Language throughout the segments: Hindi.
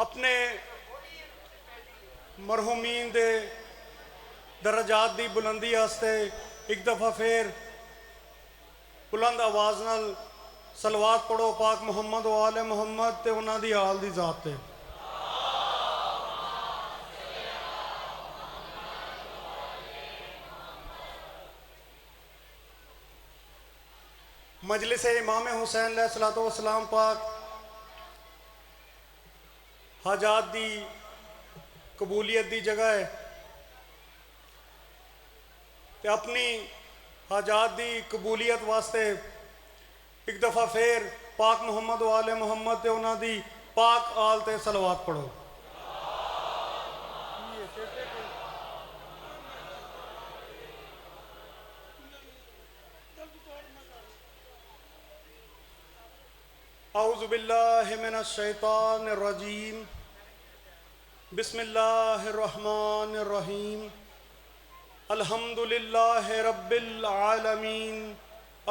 अपने मरहूमीन दे दरजात दी बुलंदी वास्ते एक दफ़ा फिर बुलंद आवाज़ नाल सलवात पढ़ो पाक मुहम्मद व आले मुहम्मद ते उन्हां दी आल दी ज़ात ते। मजलिस इमाम हुसैन अलैहिस्सलातु वस्सलाम पाक हाजात दी कबूलियत दी जगह है ते अपनी हाजात दी कबूलियत वास्ते एक दफ़ा फिर पाक मुहम्मद व आले मुहम्मद ते उन्हां दी पाक आल ते सलवात पढ़ो। औज़ु बिल्लाहि मिनश शैतानिर रजीम बिस्मिल्लाहिर रहमानिर रहीम अल्हम्दुलिल्लाहि रब्बिल आलमीन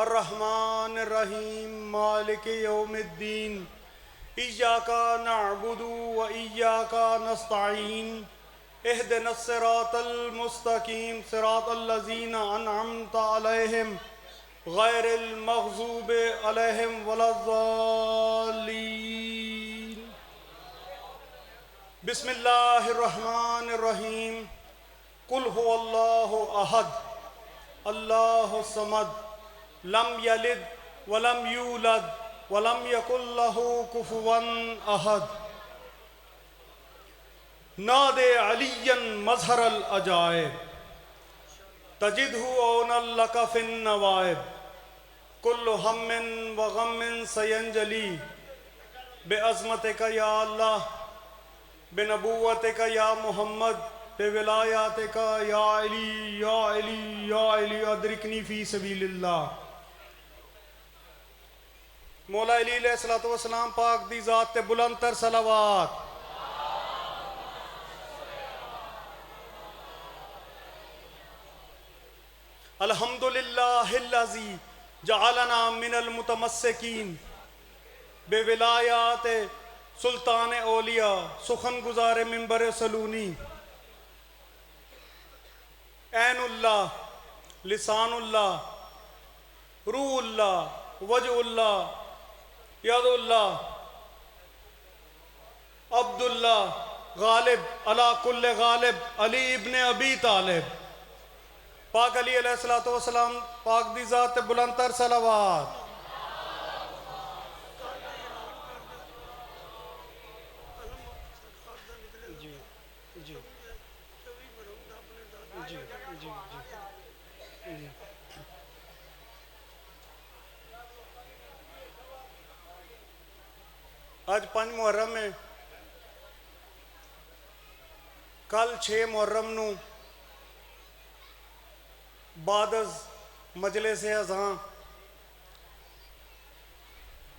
अर्रहमानिर रहीम मालिकि यौमिद्दीन इय्याका नअबुदु व इय्याका नस्तईन इहदिनस सिरातल मुस्तकीम सिरातल लज़ीना अनअमता अलैहिम गैरिल मग़ज़ूबि अलैहिम वलद्दाल्लीन। बिस्मिल्लाहिर रहमानिर रहीम कुल हुवल्लाहु अहद अल्लाहु समद लम यलिद वलम यूलद वलम यकुल लहू कुफुवन अहद। नादे अलियन मज़हरल अजाइब तजिदहु औनल लका फिन नवाइब कुल्लु हम्मिन व गम्मिन सयंजली बेअज़मतिका या अल्लाह बेनबुव्वतिका या मुहम्मद बेविलायातिका या अली या अली या अली अदरिकनी फ़ी सबीलिल्लाह। मौला अली अलैहिस्सलातु वस्सलाम पाक दी ज़ात ते बुलंद तर सलावात। अल्हम्दुलिल्लाहिल्लज़ी जअलना मिनल मुतमस्सिकीन बेविलायात सुल्तान औलिया सुखन गुज़ारे मिंबर सलूनी ऐनुल्लाह लिसानुल्लाह रूहुल्लाह वजहुल्लाह यदुल्लाह अब्दुल्लाह गालिब अला कुल्ले गालिब अली इब्ने अबी तालिब। पाक अली अलैहिस्सलातु वस्सलाम पाक दी ज़ात ते बुलंद तर सलावात। जी जी जी जी जी। आज 5 मुहर्रम में कल 6 मुहर्रम नू बादज मजलिस अज़ां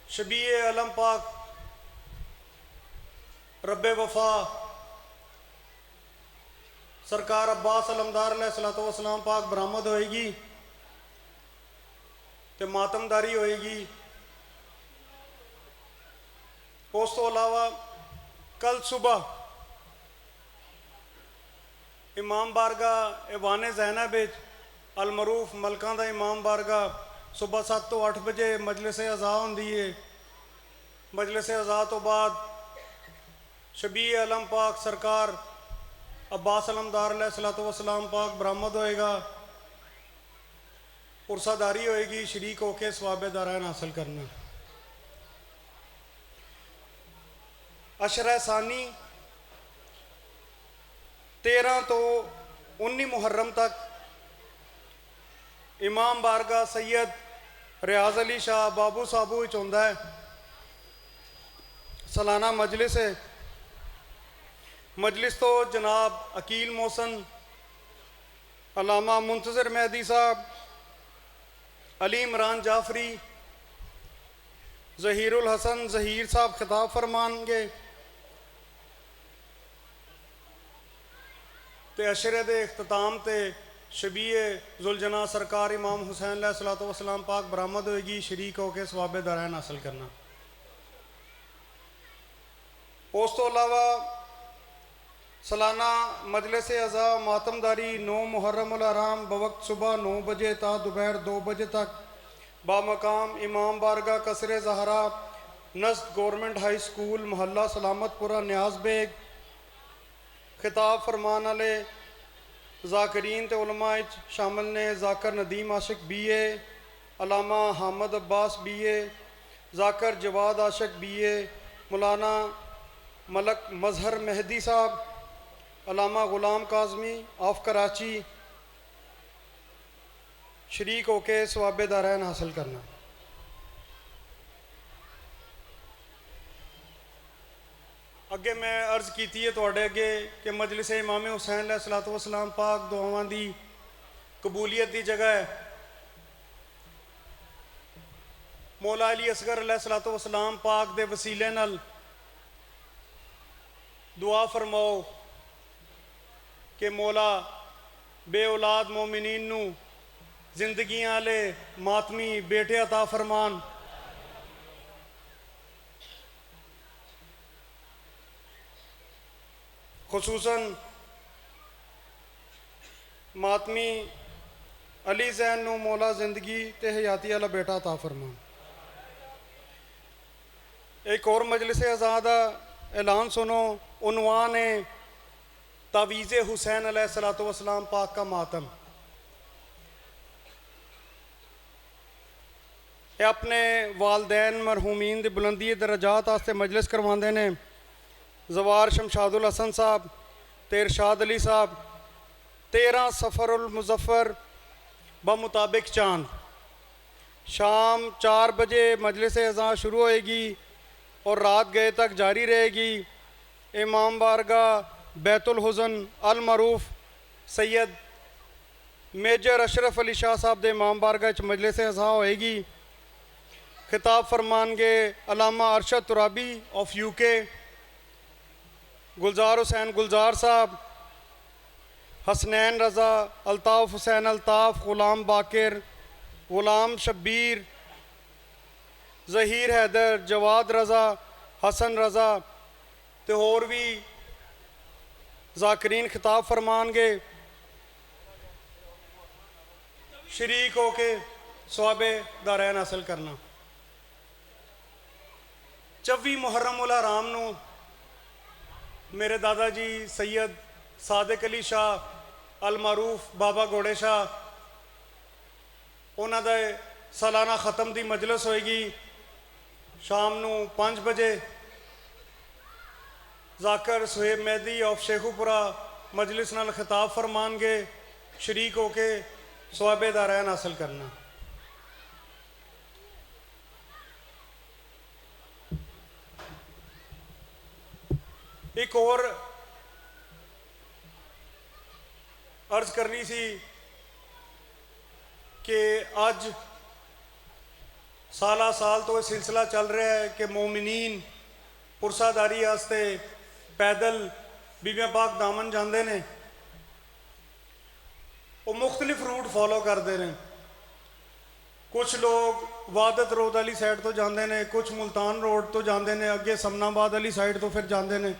शबीए अलम पाक रब्बे वफा सरकार अब्बास अलमदार अलैहिस्सलातु वस्सलाम पाक बरामद होएगी ते मातमदारी होएगी। उस तो अलावा कल सुबह इमाम बारगाह ऐवान ज़ैनब अलमरूफ मलकां दा इमाम बारगाह सुबह 7 तो 8 बजे मजलिस अज़ा होंदी है। मजलिस अज़ा तो बाद शबी अलम पाक सरकार अब्बास अलमदार अलैहिस्सलातु वस्सलाम पाक बरामद होएगा। उर्सादारी होएगी, शरीक होके सवाब दारैन हासिल करना। अशरा सानी 13 तो 19 मुहर्रम तक इमाम बारगाह सैयद रियाज अली शाह बाबू साबू होंदा है सालाना मजलिस है। मजलिस तो जनाब अकील मोहसन अलामा मुंतज़िर मेहदी साहब अली इमरान जाफरी ज़हीरुल हसन ज़हीर साहब खिताब फरमाएंगे ते अशरे दे इख्तिताम ते शबीए जुलजना सरकार इमाम हुसैन अलैहिस्सलातु वस्सलाम पाक बरामद होएगी। शरीक होकर सवाब दारैन हासिल करना। उस तो अलावा सालाना मजलिस अज़ा मातमदारी 9 मुहर्रम उल हराम बवक्त सुबह 9 बजे ता दोपहर 2 बजे तक बामकाम इमाम बारगाह कसरे ज़हरा नस्त गवर्नमेंट हाई स्कूल मोहल्ला सलामतपुरा न्याज बेग खिताब फरमान वाले ज़ाकरीन ते उलमा शामिल ने ज़ाकर नदीम आशिक BA, अलामा हामद अब्बास BA, ज़ाकर जवाद आशिक BA, मौलाना मलक मजहर मेहदी साहब, अलामा ग़ुलाम काज़मी ऑफ कराची शरीक होके सवाबे दारैन हासिल करना। अगे मैं अर्ज़ की है तुहाडे अगे कि मजलिस इमाम हुसैन अलैहिस्सलातु वस्सलाम पाक दुआवां दी कबूलियत की जगह है। मौला अली असगर अलैहिस्सलातु वस्सलाम पाक दे वसीले नाल दुआ फरमाओ कि मौला बे औलाद मोमिनीन नू जिंदगियां आले मातमी बेटे अता फरमान। खुसूसन मातमी अली जैन नू मौला जिंदगी ते हयाती वाला बेटा अता फरमान। एक और मजलिस आज़ाद ऐलान सुनो। उन्वान है तावीज़े हुसैन अलैहिस्सलातु वस्सलाम पाक का मातम। ये अपने वालदैन मरहूमीन दी बुलंदी दरजात आस्ते मजलिस करवाते ने। जवार शमशादुल हसन साहब ते इरशाद अली साहब 13 सफ़रुल मुज़फ़्फ़र बमुताबिक चांद शाम 4 बजे मजलिस अज़ां शुरू होएगी और रात गए तक जारी रहेगी। इमाम बारगाह बैतुल हुज़न अल मरूफ सैयद मेजर अशरफ अली शाह साहब दे इमाम बारगाह मजलिस अज़ां होएगी। खिताब फरमानगे अलामा अरशद तुराबी ऑफ UK, गुलजार हुसैन गुलजार साहब, हसनैन रज़ा, अल्ताफ़ हुसैन अल्ताफ़, ग़ुलाम बाकिर, ग़ुलाम शब्बीर, ज़हीर हैदर, जवाद रज़ा, हसन रज़ा ते होर भी ज़ाकरीन खिताब फरमानगे। शरीक होके सवाबे दारैन हासिल करना। 24 मुहर्रम उल हराम नू मेरे दादा जी सैयद सादिक अली शाह अल मारूफ बाबा घोड़े शाह उन्हों दे सालाना ख़त्म की मजलिस होएगी। शाम नू 5 बजे ज़ाकर सुहेब मेहदी ऑफ शेखुपुरा मजलिस नाल खिताब फरमानगे। शरीक होके सवाबे दारैन हासिल करना। एक और अर्ज करनी सी कि अज साला साल तो यह सिलसिला चल रहा है कि मोमिनीन पुरसादारी आस्ते पैदल बीबियां पाक दामन जाते हैं। वो मुख्तलिफ रूट फॉलो करते हैं। कुछ लोग वादत रोड वाली साइड तो जाते हैं, कुछ मुल्तान रोड तो जाते हैं, अगे समनाबाद वाली साइड तो फिर जाते हैं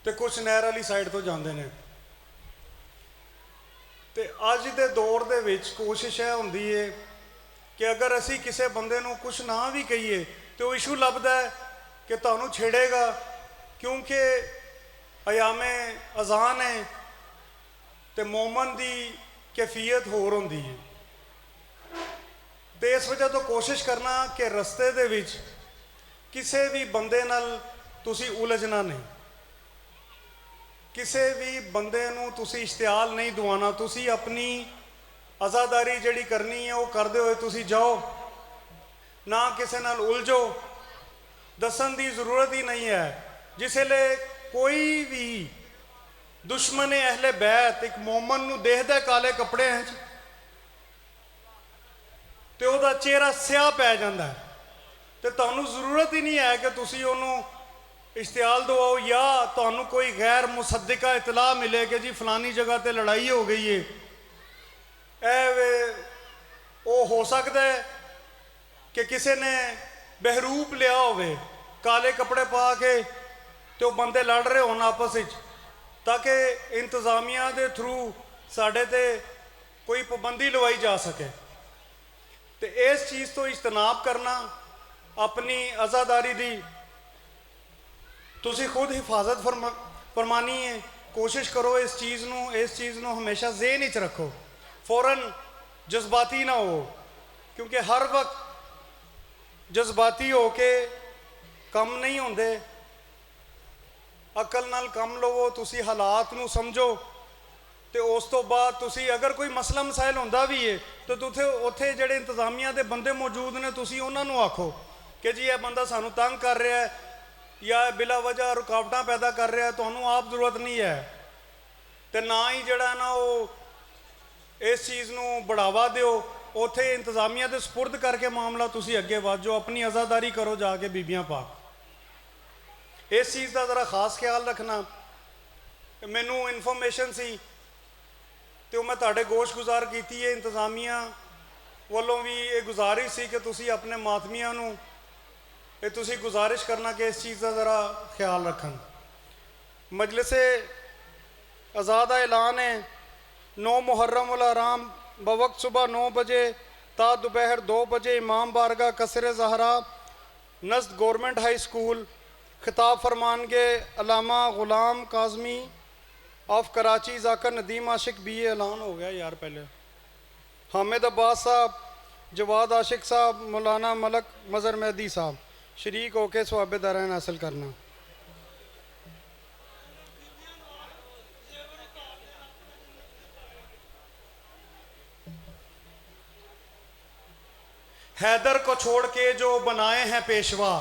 तो कुछ नहर वाली साइड तो जाते हैं। तो अज के दौर दे विच कोशिश यह होंदी है कि अगर असी किसी बंदे नूं कुछ ना भी कहीए तो वो इशू लभदा है कि तुहानूं छेड़ेगा, क्योंकि अयामे अजान है तो मोमन की कैफियत होर होंदी है। तो इस वजह तो कोशिश करना कि रस्ते दे विच किसी भी बंदे नाल तुसी उलझना नहीं, किसी भी बंदे नूं तुसी इश्तियाल नहीं दवाना। तुसी अपनी आज़ादारी जिहड़ी करनी है वो करदे होए तुसी जाओ, ना किसी नाल उलझो। दसन की जरूरत ही नहीं है। जिसले कोई भी दुश्मन अहले बैत एक मोमन नूं देखदा काले कपड़े तो वह चेहरा स्याह पै जाता है, तो तुहानूं जरूरत ही नहीं है कि तुसी उहनूं इश्तियाल दवाओ या तुहानूं कोई गैर मुसद्दिका इतला मिले कि जी फलानी जगह पर लड़ाई हो गई है। वो हो सकता है कि किसी ने बहरूप लिया होवे, काले कपड़े पा के तो बंदे लड़ रहे होन आपस विच, ताकि इंतजामिया के थ्रू साढ़े ते कोई पाबंदी लवाई जा सके। तो इस चीज़ तो इजतनाब करना, अपनी आज़ादारी दी तुसी खुद हिफाजत फरमानी है। कोशिश करो इस चीज़ नू हमेशा ज़हन च रखो, फौरन जज्बाती ना हो, क्योंकि हर वक्त जज्बाती हो के कम नहीं होंदे। अकल नाल कम लवो, तुसी हालात नू समझो, तो उस तो बाद तुसी अगर कोई मसला मसाइल होंदा भी है तो तुथे उत्थे जेड़े इंतजामिया के बंदे मौजूद ने, तुसी उन्हां नू आखो कि जी यह बंदा सानू तंग कर रहा है या बिला वजह रुकावटां पैदा कर रहा है, तुहानू आप जरूरत नहीं है। तो ना ही जड़ा ना वो इस चीज़ नू बढ़ावा दिओ, उत्थे इंतजामिया के सपुर्द करके मामला तुसी अगे वधो, अपनी आज़ादारी करो जाके बीबियां पाक। इस चीज़ का ज़रा खास ख्याल रखना। मैनू इन्फॉर्मेशन सी तो मैं तुहाडे गोश गुजार की है, इंतजामिया वालों भी ये गुजारिश सी कि तुसी अपने मातमियां नू ये तुसी गुजारिश करना कि इस चीज़ का ज़रा ख्याल रखन। मजलिस आज़ाद का ऐलान है 9 मुहर्रम उल हराम बवक्त सुबह 9 बजे ता दोपहर 2 बजे इमाम बारगाह कसर ज़हरा नज़द गवर्नमेंट हाई स्कूल खिताब फरमानगे अलामा ग़ुलाम काज़मी ऑफ कराची ज़ाकर नदीम आशिक BA ऐलान हो गया यार पहले, हामिद अब्बास साहब, जवाद आशिक साहब, मौलाना मलक मज़र मेहदी साहब शरीक होके सवाब दरान हासिल करना। हैदर को छोड़ के जो बनाए हैं पेशवा,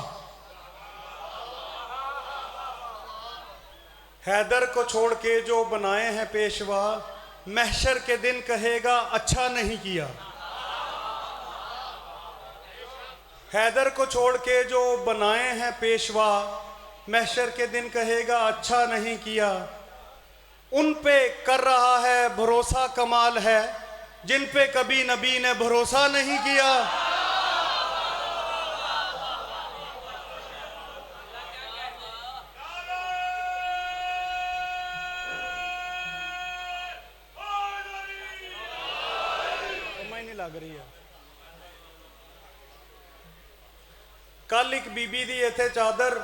हैदर को छोड़ के जो बनाए हैं पेशवा, महशर के दिन कहेगा अच्छा नहीं किया। हैदर को छोड़ के जो बनाए हैं पेशवा, महशर के दिन कहेगा अच्छा नहीं किया। उन पे कर रहा है भरोसा कमाल है, जिन पे कभी नबी ने भरोसा नहीं किया। लग रही है। कल एक बीबी दी इत्थे चादर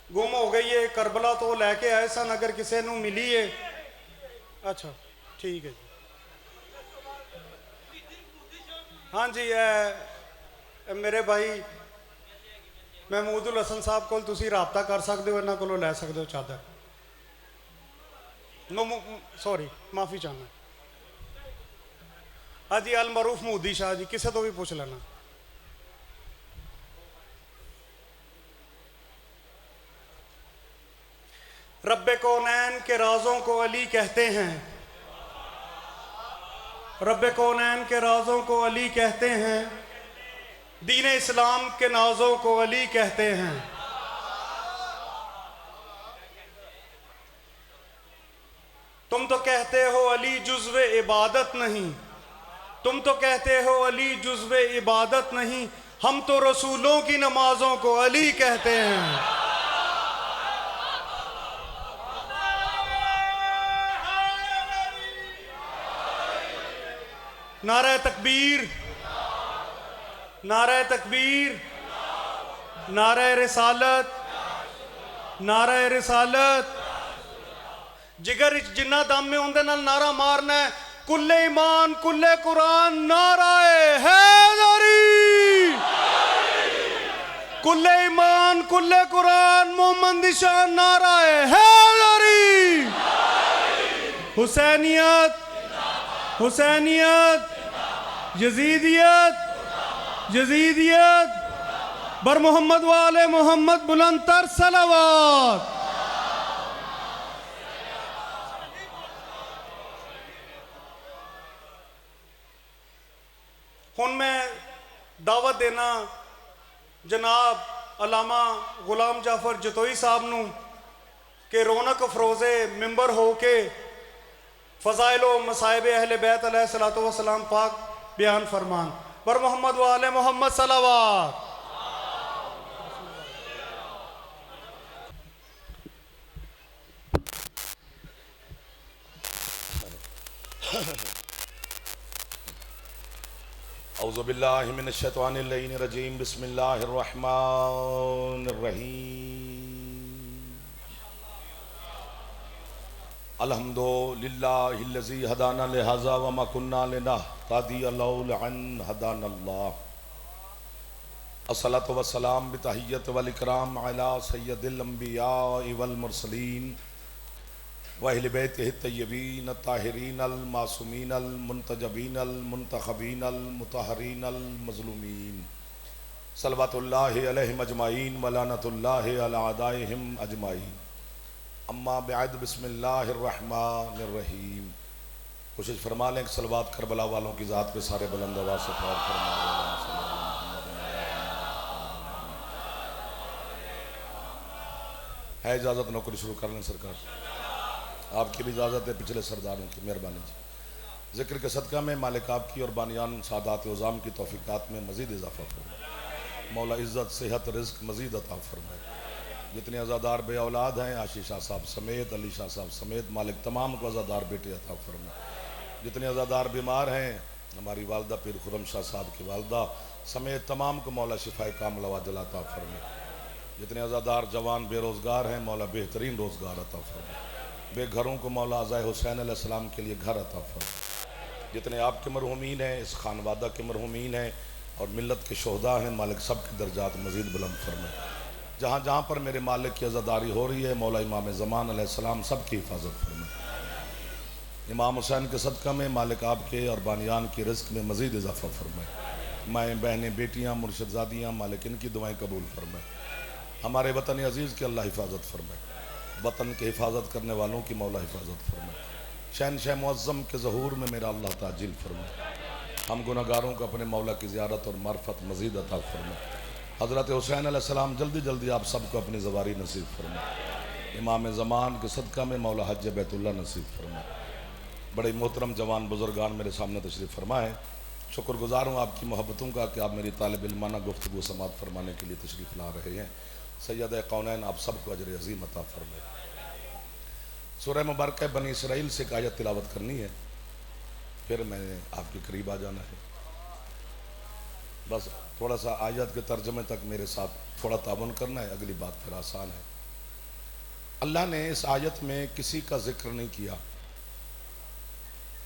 गुम हो गई है, करबला तो लैके आए सन, अगर किसी नू मिली है। अच्छा ठीक है जी। हाँ जी, मेरे भाई महमूदुल हसन साहब को तुसी राबता कर सकते हो, इन्हों को लै सकते हो चादर। सॉरी माफ़ी चाहना। हाँ जी, अल मरूफ मूदी शाह जी, किसी तो भी पूछ लेना। रब्बे कौनैन के राजों को अली कहते हैं, रब्बे कौनैन के राजों को अली कहते हैं, दीन इस्लाम के नाजों को अली कहते हैं। तुम तो कहते हो अली जुज़्वे इबादत नहीं, तुम तो कहते हो अली जुज़्वे इबादत नहीं, हम तो रसूलों की नमाजों को अली कहते हैं। नारे तकबीर, नारे तकबीर, नारे रिसालत, नारे रिसालत। जिगर जिन्ना दम में उनके नाल नारा मारना है, कुल्ले ईमान कुल्ले कुरान नाराए हैदरी, कुल्ले ईमान कुल्ले कुरान मोहम्मद निशान नाराए हैदरी। हुसैनियत, हुसैनियत, यजीदियत, यजीदियत, बर मोहम्मद वाले मोहम्मद बुलंद तर सलावत। हुन मैं दावत देना जनाब अलामा गुलाम जाफर जतोई साहब नू कि रौनक अफरोज़े मिंबर हो के फ़ज़ाइल व मसाइब अहले बैत अलैहिस्सलातु वस्सलाम पाक बयान फरमान। बर मोहम्मद वाले मोहम्मद सलावत। औज़ुबिल्लाहि मिनश्शैतानिर्रजीम बिस्मिल्लाहिर्रहमानिर्रहीम अल्हम्दुलिल्लाहिल्लज़ी हदाना लिहाज़ा व मा कुन्ना लिनहतदिया लौला अन हदानल्लाह अस्सलातु वस्सलाम बितहिय्यत वल इकराम अला सय्यदिल अंबिया वल मुरसलीन व अहले बैतिहि तय्यबीन ताहिरीन अल मासूमीन अल मुंतजबीन अल मुंतखबीन अल मुतहरीन अल मज़लूमीन सल्लल्लाहु अलैहि अजमाइन व लानतुल्लाहि अला अदाइहिम अजमाइन अम्मा बअद बिस्मिल्लाहिर्रहमानिर्रहीम। कोशिश फरमा लें कि सलवात करबला वालों की ज़ात पे सारे बुलंद आवाज़ से फ़ौर फरमा। है इजाज़त नौकरी शुरू कर लें सरकार, आपकी भी इजाज़त है, पिछले सरदारों की मेहरबानी जी। ज़िक्र के सदका में मालिक आपकी और बानियान सादात उज़ाम की तौफ़ीक़ात में मज़ीद इजाफ़ा फरमाए। मौला इज़्ज़त सेहत रिज़्क़ मज़ीद अता फरमाए। जितने अज़ादार बे औलाद हैं आशीष शाह साहब समेत, अली शाह साहब समेत, मालिक तमाम को अज़ादार बेटे अता फरमाए। जितने अज़ादार बीमार हैं, हमारी वालदा पीर खुरम शाह साहब की वालदा समेत तमाम को मौला शिफ़ाए कामिला व अजला अता फरमाए। जितने अज़ादार जवान बेरोज़गार हैं, मौला बेहतरीन रोज़गार अता फरमाए। बेघरों को मौला अज़ाए हुसैन अलैहिस्सलाम के लिए घर अता फरमाए। जितने आपके मरहूमीन हैं, इस खानवादा के मरहूमीन हैं और मिल्लत के शोहदा हैं, मालिक सब के दर्जात मज़ीद बुलंद फरमाए। जहाँ जहाँ पर मेरे मालिक की अज़ादारी हो रही है, मौला इमाम ज़मान अलैहिस्सलाम सब की हिफाजत फरमाए। इमाम हुसैन के सदक़ा में मालिक आपके और बानियान की रिज़्क़ में मज़ीद इजाफ़ा फरमाए। माएँ बहनें बेटियाँ मुर्शिदज़ादियाँ, मालिक इनकी दुआएँ कबूल फरमाए। हमारे वतन अज़ीज़ की अल्लाह हिफाजत फरमाए। वतन के हिफाजत करने वालों की मौला हिफाजत फरमाए। शहनशाह मुअज़्ज़म के ज़हूर में मेरा अल्लाह ताजिल फरमाए। हम गुनहगारों को अपने मौला की ज़ियारत और मार्फत मज़ीद अता फरमाए। हज़रत हुसैन अलैहिस्सलाम जल्दी जल्दी आप सबको अपनी ज़वारी नसीब फरमाए। इमाम ज़मान के सदक़ा में मौला हज बैतुल्लाह नसीब फरमाए। बड़े मोहतरम जवान बुज़ुर्गान मेरे सामने तशरीफ़ फरमाए। शुक्रगुज़ार हूँ आपकी मोहब्बतों का कि आप मेरी तालिब इल्माना गुफ्तगू समात फरमाने के लिए तशरीफ़ ला रहे हैं। सैयद कौनैन आप सबको अजर अज़ीम अता फरमाए। सूरह मुबारक बनी इसराइल से एक आयत तिलावत करनी है, फिर मैंने आपके करीब आ जाना है। बस थोड़ा सा आयत के तर्जमे तक मेरे साथ थोड़ा ताबन करना है, अगली बात फिर आसान है। अल्लाह ने इस आयत में किसी का जिक्र नहीं किया,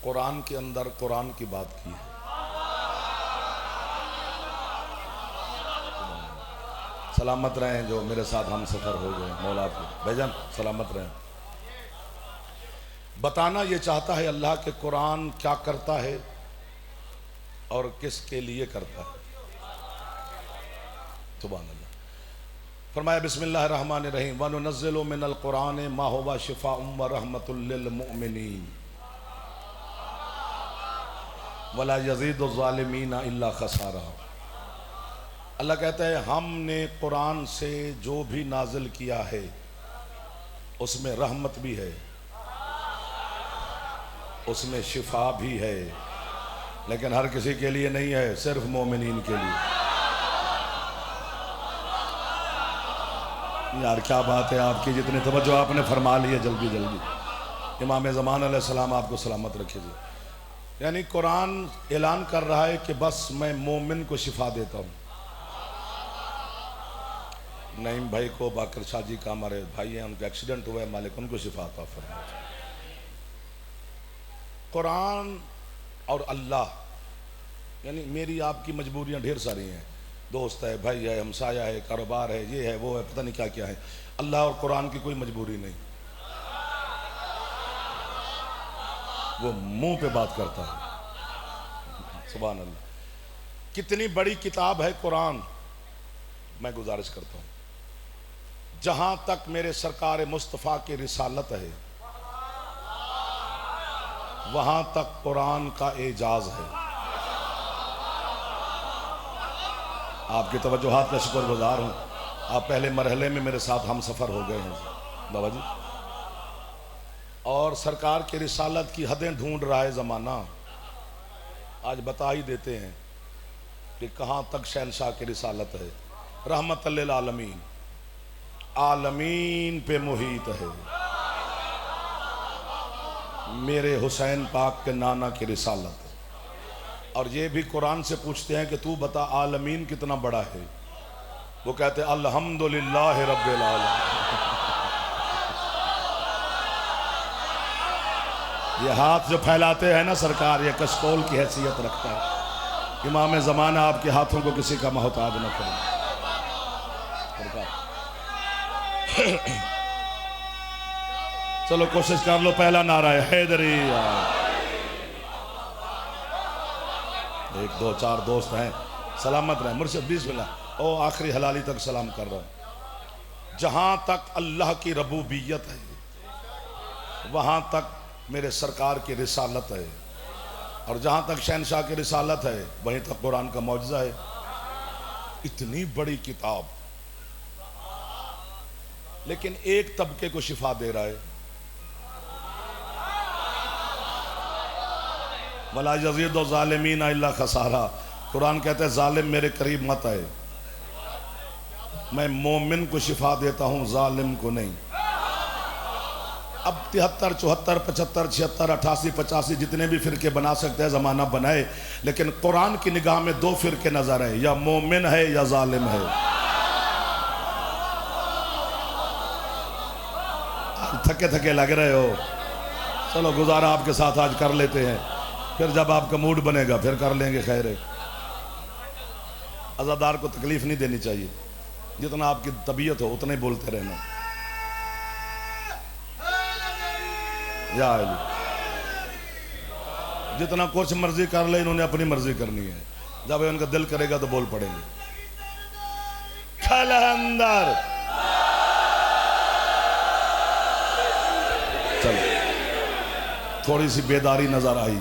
कुरान के अंदर कुरान की बात की है। सलामत रहें जो मेरे साथ हम सफ़र हो गए, मौला आपको भाईजान सलामत रहें। बताना ये चाहता है अल्लाह के कुरान क्या करता है और किसके लिए करता है। सुभान अल्लाह। फरमाया बिस्मिल्लाहिर्रहमानिर्रहीम व नुनज़्ज़िलु मिनल कुरान मा हुवा शिफ़ाउन व रहमतुल लिल मुमिनीन वला यज़ीदु ज़ालिमीना इल्ला खसारा। अल्लाह कहता है हमने कुरान से जो भी नाजिल किया है उसमें रहमत भी है, उसमें शिफा भी है, लेकिन हर किसी के लिए नहीं है, सिर्फ मोमिनीन के लिए। यार क्या बात है आपकी, जितनी तवज्जो आपने फरमा ली है जल्दी जल्दी। इमाम ज़मान अलैहिस्सलाम आपको सलामत रखे जी। यानी कुरान ऐलान कर रहा है कि बस मैं मोमिन को शिफा देता हूँ। नईम भाई को, बाकर शाह जी का हमारे भाई हैं, उनका एक्सीडेंट हुआ है, मालिक उनको शिफा अता फरमाए। कुरान और अल्लाह, यानी मेरी आपकी मजबूरियां ढेर सारी हैं, दोस्त है, भाई है, हमसाया है, कारोबार है, ये है, वो है, पता नहीं क्या क्या है। अल्लाह और कुरान की कोई मजबूरी नहीं, वो मुंह पे बात करता है। सुभान अल्लाह। कितनी बड़ी किताब है कुरान। मैं गुजारिश करता हूँ, जहां तक मेरे सरकार मुस्तफ़ा की रिसालत है वहां तक कुरान का एजाज है। आपकी तवज्जोहात का शुक्रगुजार हूँ। आप पहले मरहले में मेरे साथ हम सफ़र हो गए हैं बाबा जी, और सरकार की रिसालत की हदें ढूंढ रहा है ज़माना। आज बता ही देते हैं कि कहाँ तक शहनशाह की रिसालत है। रहमत लिल आलमीन, आलमीन पे मुहीत है। मेरे हुसैन पाक के नाना की रिसालत। और ये भी कुरान से पूछते हैं कि तू बता आलमीन कितना बड़ा है, वो कहते हैं अल्हम्दुलिल्लाह रब्बिल आलमीन। ये हाथ जो फैलाते हैं ना सरकार, ये कशकोल की हैसियत रखता है। इमाम ज़माना आपके हाथों को किसी का मोहताज न करें। चलो कोशिश कर लो, पहला नारा है हैदरी। एक दो चार दोस्त हैं, सलामत रहे मुर्शिद बिस्मिल्लाह। ओ आखिरी हलाली तक सलाम कर रहा हूं। जहां तक अल्लाह की रबूबियत है वहां तक मेरे सरकार की रिसालत है, और जहां तक शहनशाह की रिसालत है वहीं तक कुरान का मौजज़ा है। इतनी बड़ी किताब, लेकिन एक तबके को शिफा दे रहा है। वला यज़ीदु ज़ालिमीन इल्ला खसारा। कुरान कहता है जालिम मेरे करीब मत आए, मैं मोमिन को शिफा देता हूं, जालिम को नहीं। अब 73, 74, 75, 76, 88, 85 जितने भी फिरके बना सकते हैं ज़माना बनाए, लेकिन कुरान की निगाह में दो फिरके नजर है, या मोमिन है या जालिम है। थके थके लग रहे हो, चलो गुजारा आपके साथ आज कर लेते हैं, फिर जब आपका मूड बनेगा फिर कर लेंगे। खैर है, अज़ादार को तकलीफ नहीं देनी चाहिए, जितना आपकी तबीयत हो उतना ही बोलते रहना। या अली, जितना कुछ मर्जी कर ले, इन्होंने अपनी मर्जी करनी है, जब उनका दिल करेगा तो बोल पड़ेंगे। खल अंदर चल, थोड़ी सी बेदारी नजर आई,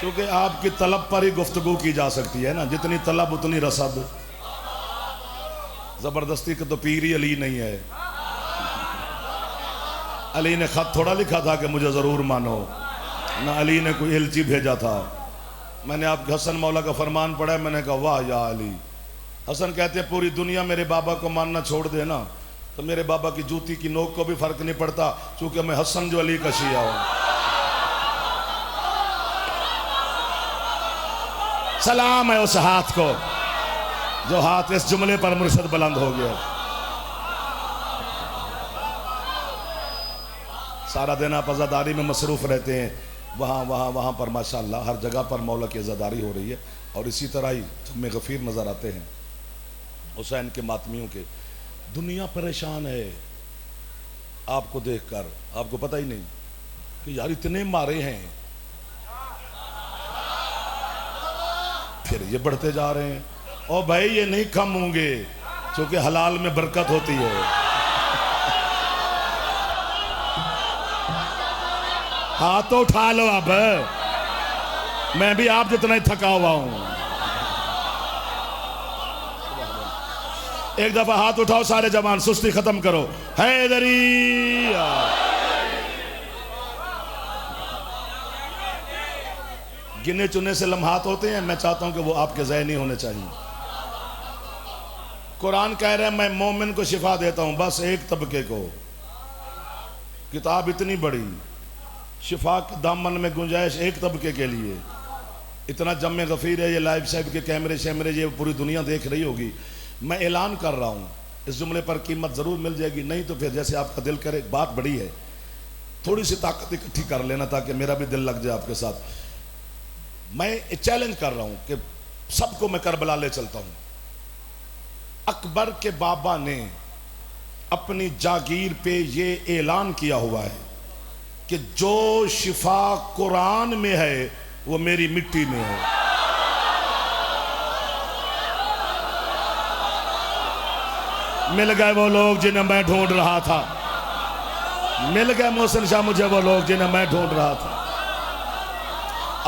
क्योंकि आपकी तलब पर ही गुफ्तगू की जा सकती है ना, जितनी तलब उतनी रसद। जबरदस्ती का तो पीर ही अली नहीं है। अली ने खत थोड़ा लिखा था कि मुझे जरूर मानो, ना अली ने कोई एलची भेजा था। मैंने आपके हसन मौला का फरमान पढ़ा, मैंने कहा वाह या अली। हसन कहते हैं पूरी दुनिया मेरे बाबा को मानना छोड़ दे ना, तो मेरे बाबा की जूती की नोक को भी फर्क नहीं पड़ता, क्योंकि मैं हसन जो अली का शिया हूं। सलाम है उस हाथ को जो हाथ इस जुमले पर मुर्शद बुलंद हो गया। सारा दिन आप अज़ादारी में मसरूफ रहते हैं, वहाँ पर माशाअल्लाह हर जगह पर मौला की अज़ादारी हो रही है। और इसी तरह ही जुम्मे गफ़ीर नज़र आते हैं हुसैन के मातमियों के। दुनिया परेशान है आपको देखकर, आपको पता ही नहीं कि यार इतने मारे हैं, फिर ये बढ़ते जा रहे हैं। और भाई ये नहीं कम होंगे, क्योंकि हलाल में बरकत होती है। हाथ तो उठा लो, अब मैं भी आप जितना ही थका हुआ हूं। एक दफा हाथ उठाओ सारे जवान, सुस्ती खत्म करो। हैदरी गिने चुने से लम्हात होते हैं, मैं चाहता हूं कि वो आपके ज़ाय नहीं होने चाहिए। कुरान कह रहा है मैं मोमिन को शिफा देता हूं, बस एक तबके को। किताब इतनी बड़ी, शिफा के दामन में गुंजाइश एक तबके के लिए। इतना जम्मे गफ़ीर है, ये लाइव साहब के कैमरे शैमरे ये पूरी दुनिया देख रही होगी। मैं ऐलान कर रहा हूँ, इस जुमले पर कीमत ज़रूर मिल जाएगी, नहीं तो फिर जैसे आपका दिल करे। बात बड़ी है, थोड़ी सी ताकत इकट्ठी कर लेना ताकि मेरा भी दिल लग जाए आपके साथ। मैं चैलेंज कर रहा हूँ कि सबको मैं करबला ले चलता हूँ। अकबर के बाबा ने अपनी जागीर पे ये ऐलान किया हुआ है कि जो शिफा कुरान में है वो मेरी मिट्टी में है। मिल गए वो लोग जिन्हें मैं ढूंढ रहा था, मिल गए मोहसिन शाह मुझे वो लोग जिन्हें मैं ढूंढ रहा था।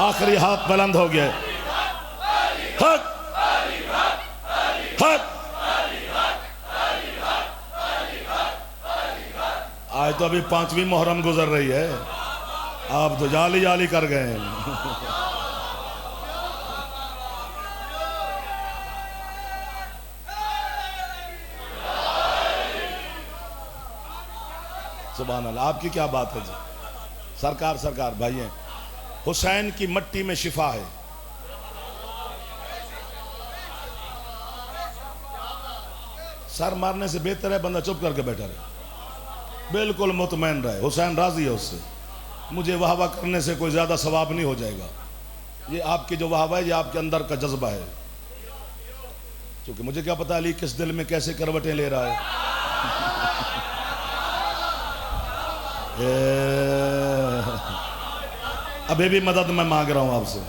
आखिरी हाथ बुलंद हो गया। हक हक। आज तो अभी 5वीं मुहर्रम गुजर रही है, आप तो जाली जाली कर गए हैं। सुभान अल्लाह, आपकी क्या बात है जी। सरकार सरकार भाई हैं, हुसैन की मट्टी में शिफा है। सर मारने से बेहतर है बंदा चुप करके बैठा रहे, बिल्कुल मुतमैन रहे। हुसैन राजी है उससे, मुझे वाह वाह करने से कोई ज्यादा सवाब नहीं हो जाएगा। ये आपकी जो वाह वाह है, ये आपके अंदर का जज्बा है। क्योंकि मुझे क्या पता अली किस दिल में कैसे करवटें ले रहा है। अभी भी मदद मैं मांग रहा हूं आपसे।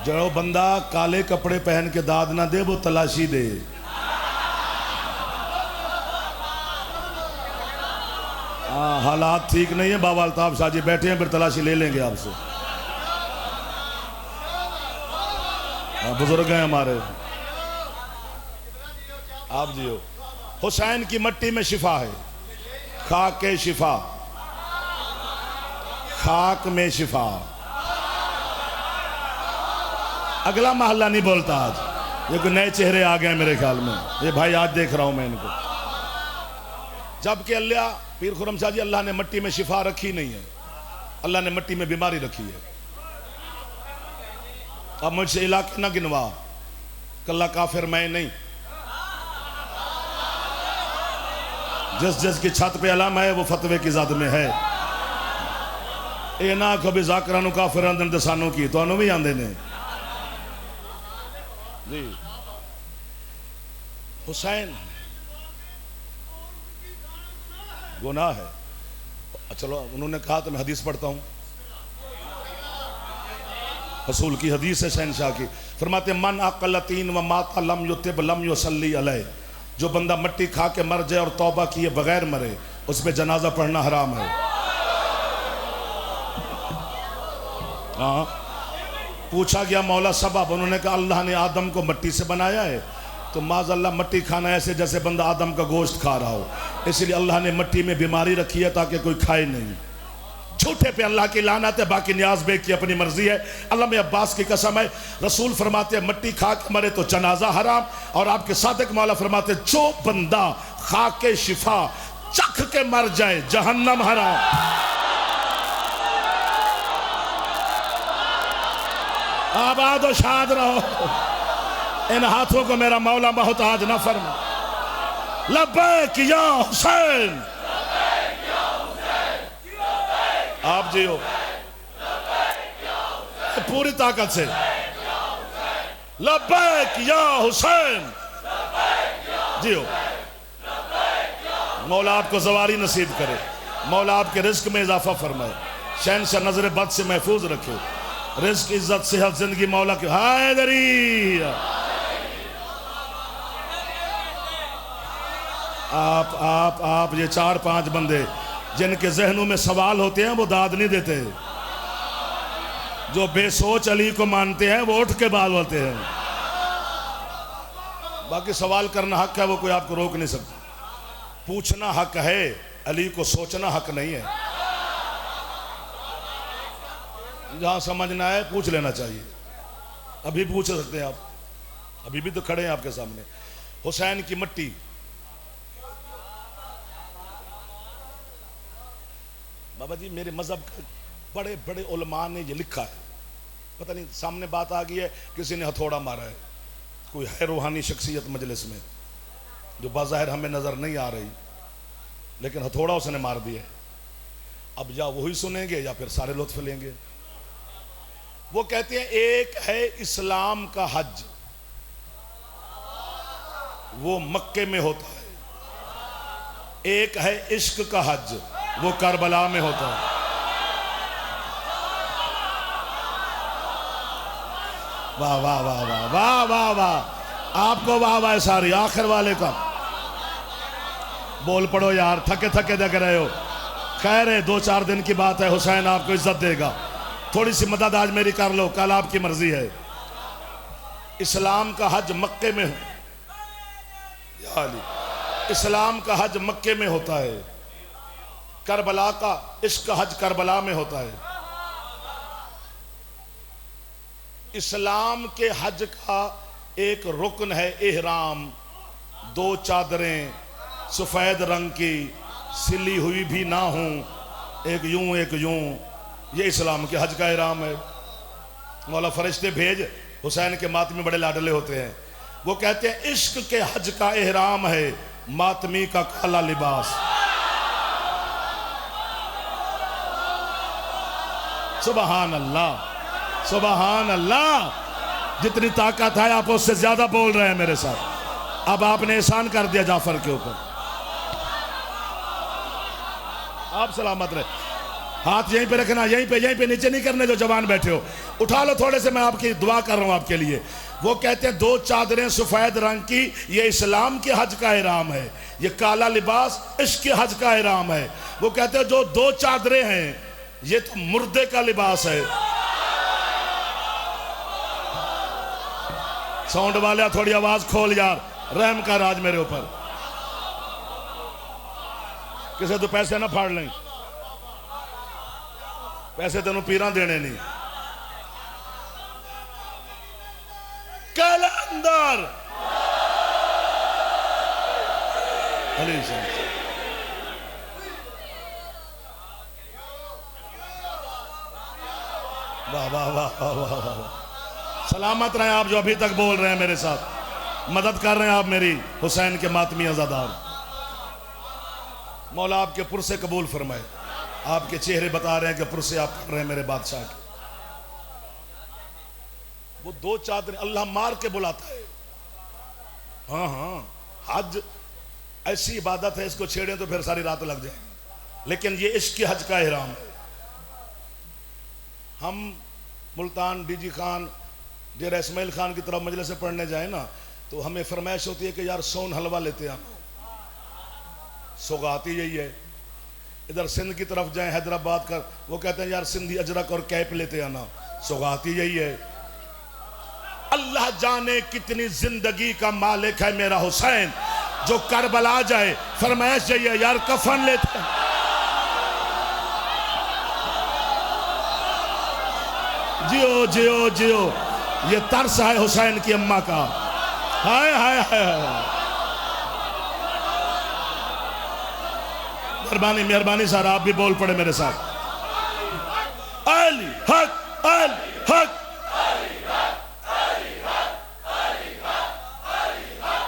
जो बंदा काले कपड़े पहन के दाद ना दे, वो तलाशी दे। हालात ठीक नहीं है, बाबा अल्ताफ शाह जी बैठे हैं, फिर तलाशी ले लेंगे आपसे। बुजुर्ग हैं हमारे, आप जियो। हुसैन की मट्टी में शिफा है, खाक के शिफा, खाक में शिफा। अगला महल्ला नहीं बोलता आज, ये कोई नए चेहरे आ गए मेरे ख्याल में। ये भाई आज देख रहा हूं मैं इनको। जबकि अल्लाह पीर खुरम शाह जी, अल्लाह ने मट्टी में शिफा रखी नहीं है, अल्लाह ने मट्टी में बीमारी रखी है। अब मुझसे इलाके ना गिनवा, कल्ला काफिर मैं नहीं। जिस जिस की छत पे अलाम है वो फतवे की ज़द में है। ये ना कभी जाकरानू काफिर अंदर दसानों की तो भी आंदे ने जी। हुसैन गुनाह है। चलो उन्होंने कहा तो मैं हदीस पढ़ता हूं, रसूल की हदीस है शहनशाह की। फरमाते मन अकलतीन व माता लम युतिब लम युसल्ली अलैह, जो बंदा मट्टी खा के मर जाए और तौबा किए बगैर मरे, उस पे जनाजा पढ़ना हराम है। हाँ, पूछा गया मौला सबब, उन्होंने कहा अल्लाह ने आदम को मट्टी से बनाया है, तो माज़अल्लाह मट्टी खाना ऐसे जैसे बंदा आदम का गोश्त खा रहा हो, इसलिए अल्लाह ने मट्टी में बीमारी रखी है ताकि कोई खाए नहीं। झूठे पे अल्लाह की लानत है, बाकी नियाज बेग की अपनी मर्जी है। अल्लाह में अब्बास की कसम है, रसूल फरमाते हैं मट्टी खा के मरे तो जनाजा हराम, और आपके सादिक मौला फरमाते जो बंदा खा के शिफा चख के मर जाए जहन्नम हराम। आबाद और शाद रहो। इन हाथों को मेरा मौला मोहताज न फरमा। लब्बैक या हुसैन, आप जियो पूरी ताकत से। लब्बैक या हुसैन, जियो। मौला आपको ज़वारी नसीब करे, मौला आपके रिस्क में इजाफा फरमाए, शहनशाह नजर बद से महफूज रखे, रिस्क इज्जत सेहत जिंदगी मौला की हैदरी। आप ये 4-5 बंदे जिनके जहनों में सवाल होते हैं वो दाद नहीं देते, जो बेसोच अली को मानते हैं वो उठ के बाल होते हैं। बाकी सवाल करना हक है, वो कोई आपको रोक नहीं सकता। पूछना हक है, अली को सोचना हक नहीं है। जहां समझना है पूछ लेना चाहिए। अभी पूछ सकते हैं आप, अभी भी तो खड़े हैं आपके सामने। हुसैन की मट्टी, बाबा जी मेरे मजहब के बड़े बड़े उलमा ने ये लिखा है, पता नहीं सामने बात आ गई है, किसी ने हथौड़ा मारा है, कोई है रूहानी शख्सियत मजलिस में जो बाज़ाहिर हमें नजर नहीं आ रही, लेकिन हथौड़ा उसने मार दिया। अब या वही सुनेंगे या फिर सारे लुत्फ लेंगे। वो कहते हैं एक है इस्लाम का हज, वो मक्के में होता है। एक है इश्क का हज, वो करबला में होता है। वाह वाह वाह वाह वाह वाह वाह, आपको वाह वाह सारी। आखिर वाले का बोल पड़ो यार, थके थके देख रहे हो। खैर है 2-4 दिन की बात है, हुसैन आपको इज्जत देगा। थोड़ी सी मदद आज मेरी कर लो, कल आपकी मर्जी है। इस्लाम का हज मक्के में या अली, इस्लाम का हज मक्के में होता है, करबला का इश्क हज करबला में होता है। इस्लाम के हज का एक रुकन है इहराम, 2 चादरें, सफ़ेद रंग की सिली हुई भी ना हूँ, एक यूं एक यूं, ये इस्लाम के हज का इहराम है। मौला फरिश्ते भेज, हुसैन के मातमी बड़े लाडले होते हैं, वो कहते हैं इश्क के हज का इहराम है मातमी का काला लिबास। सुबहान अल्लाह, सुबहान अल्लाह। जितनी ताकत है आप उससे ज्यादा बोल रहे हैं मेरे साथ। अब आपने एहसान कर दिया जाफर के ऊपर। आप सलामत रहे, हाथ यहीं पे रखना, यहीं पे नीचे नहीं करने जो जवान बैठे हो, उठा लो थोड़े से, मैं आपकी दुआ कर रहा हूं आपके लिए। वो कहते हैं 2 चादरें सफेद रंग की, ये इस्लाम के हज का इहराम है, ये काला लिबास इश्क के हज का इहराम है। वो कहते हैं जो 2 चादरें हैं ये तो मुर्दे का लिबास है। साउंड वाले थोड़ी आवाज खोल यार, रहम का राज मेरे ऊपर। किसे तो पैसे ना फाड़ लें, पैसे तेनों पीरा देने नहीं। कलंदर वाह वाह वाह वाह वाह वाह। सलामत रहे आप जो अभी तक बोल रहे हैं मेरे साथ, मदद कर रहे हैं आप मेरी हुसैन के मातमी अज़ादार। मौला आपके पुरसे कबूल फरमाए। आपके चेहरे बता रहे हैं कि पुरसे आप कर रहे हैं मेरे बादशाह के। वो 2 चादरें अल्लाह मार के बुलाता है। हाँ हाँ, हज ऐसी इबादत है, इसको छेड़े तो फिर सारी रात लग जाएगी, लेकिन ये इश्क के हज का इहराम है। हम मुल्तान डीजी खान डेरा इस्माइल खान की तरफ मजलिस से पढ़ने जाए ना, तो हमें फरमाइश होती है कि यार सोन हलवा लेते आना, सौगात ही यही है। इधर सिंध की तरफ जाए हैदराबाद कर, वो कहते हैं यार सिंधी अजरक और कैप लेते आना, सौगात ही यही है। अल्लाह जाने कितनी जिंदगी का मालिक है मेरा हुसैन, जो करबला जाए फरमाइश यही है यार कफन लेते हैं। जियो जियो जियो, ये तरस है हुसैन की अम्मा का। हाय हाय हाय, मेहरबानी मेहरबानी सर, आप भी बोल पड़े मेरे साथ। अली हक अली हक,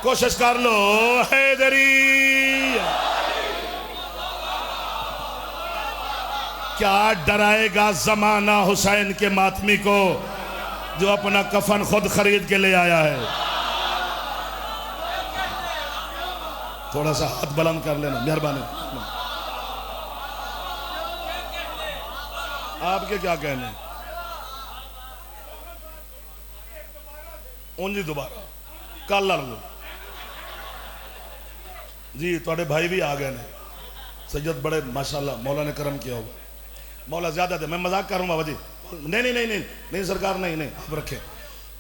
कोशिश कर लो हैदरी। क्या डराएगा जमाना हुसैन के मातमी को, जो अपना कफन खुद खरीद के ले आया है। थोड़ा सा हाथ बुलंद कर लेना मेहरबानी। आपके क्या कहने, उंजी दोबारा कल जी, थोड़े भाई भी आ गए ने सैयद, बड़े माशाल्लाह मौला ने करम किया होगा। मौला ज्यादा दे, मैं मजाक कर रहा हूँ बाबा जी। नहीं नहीं नहीं नहीं नहीं सरकार, नहीं नहीं आप रखें,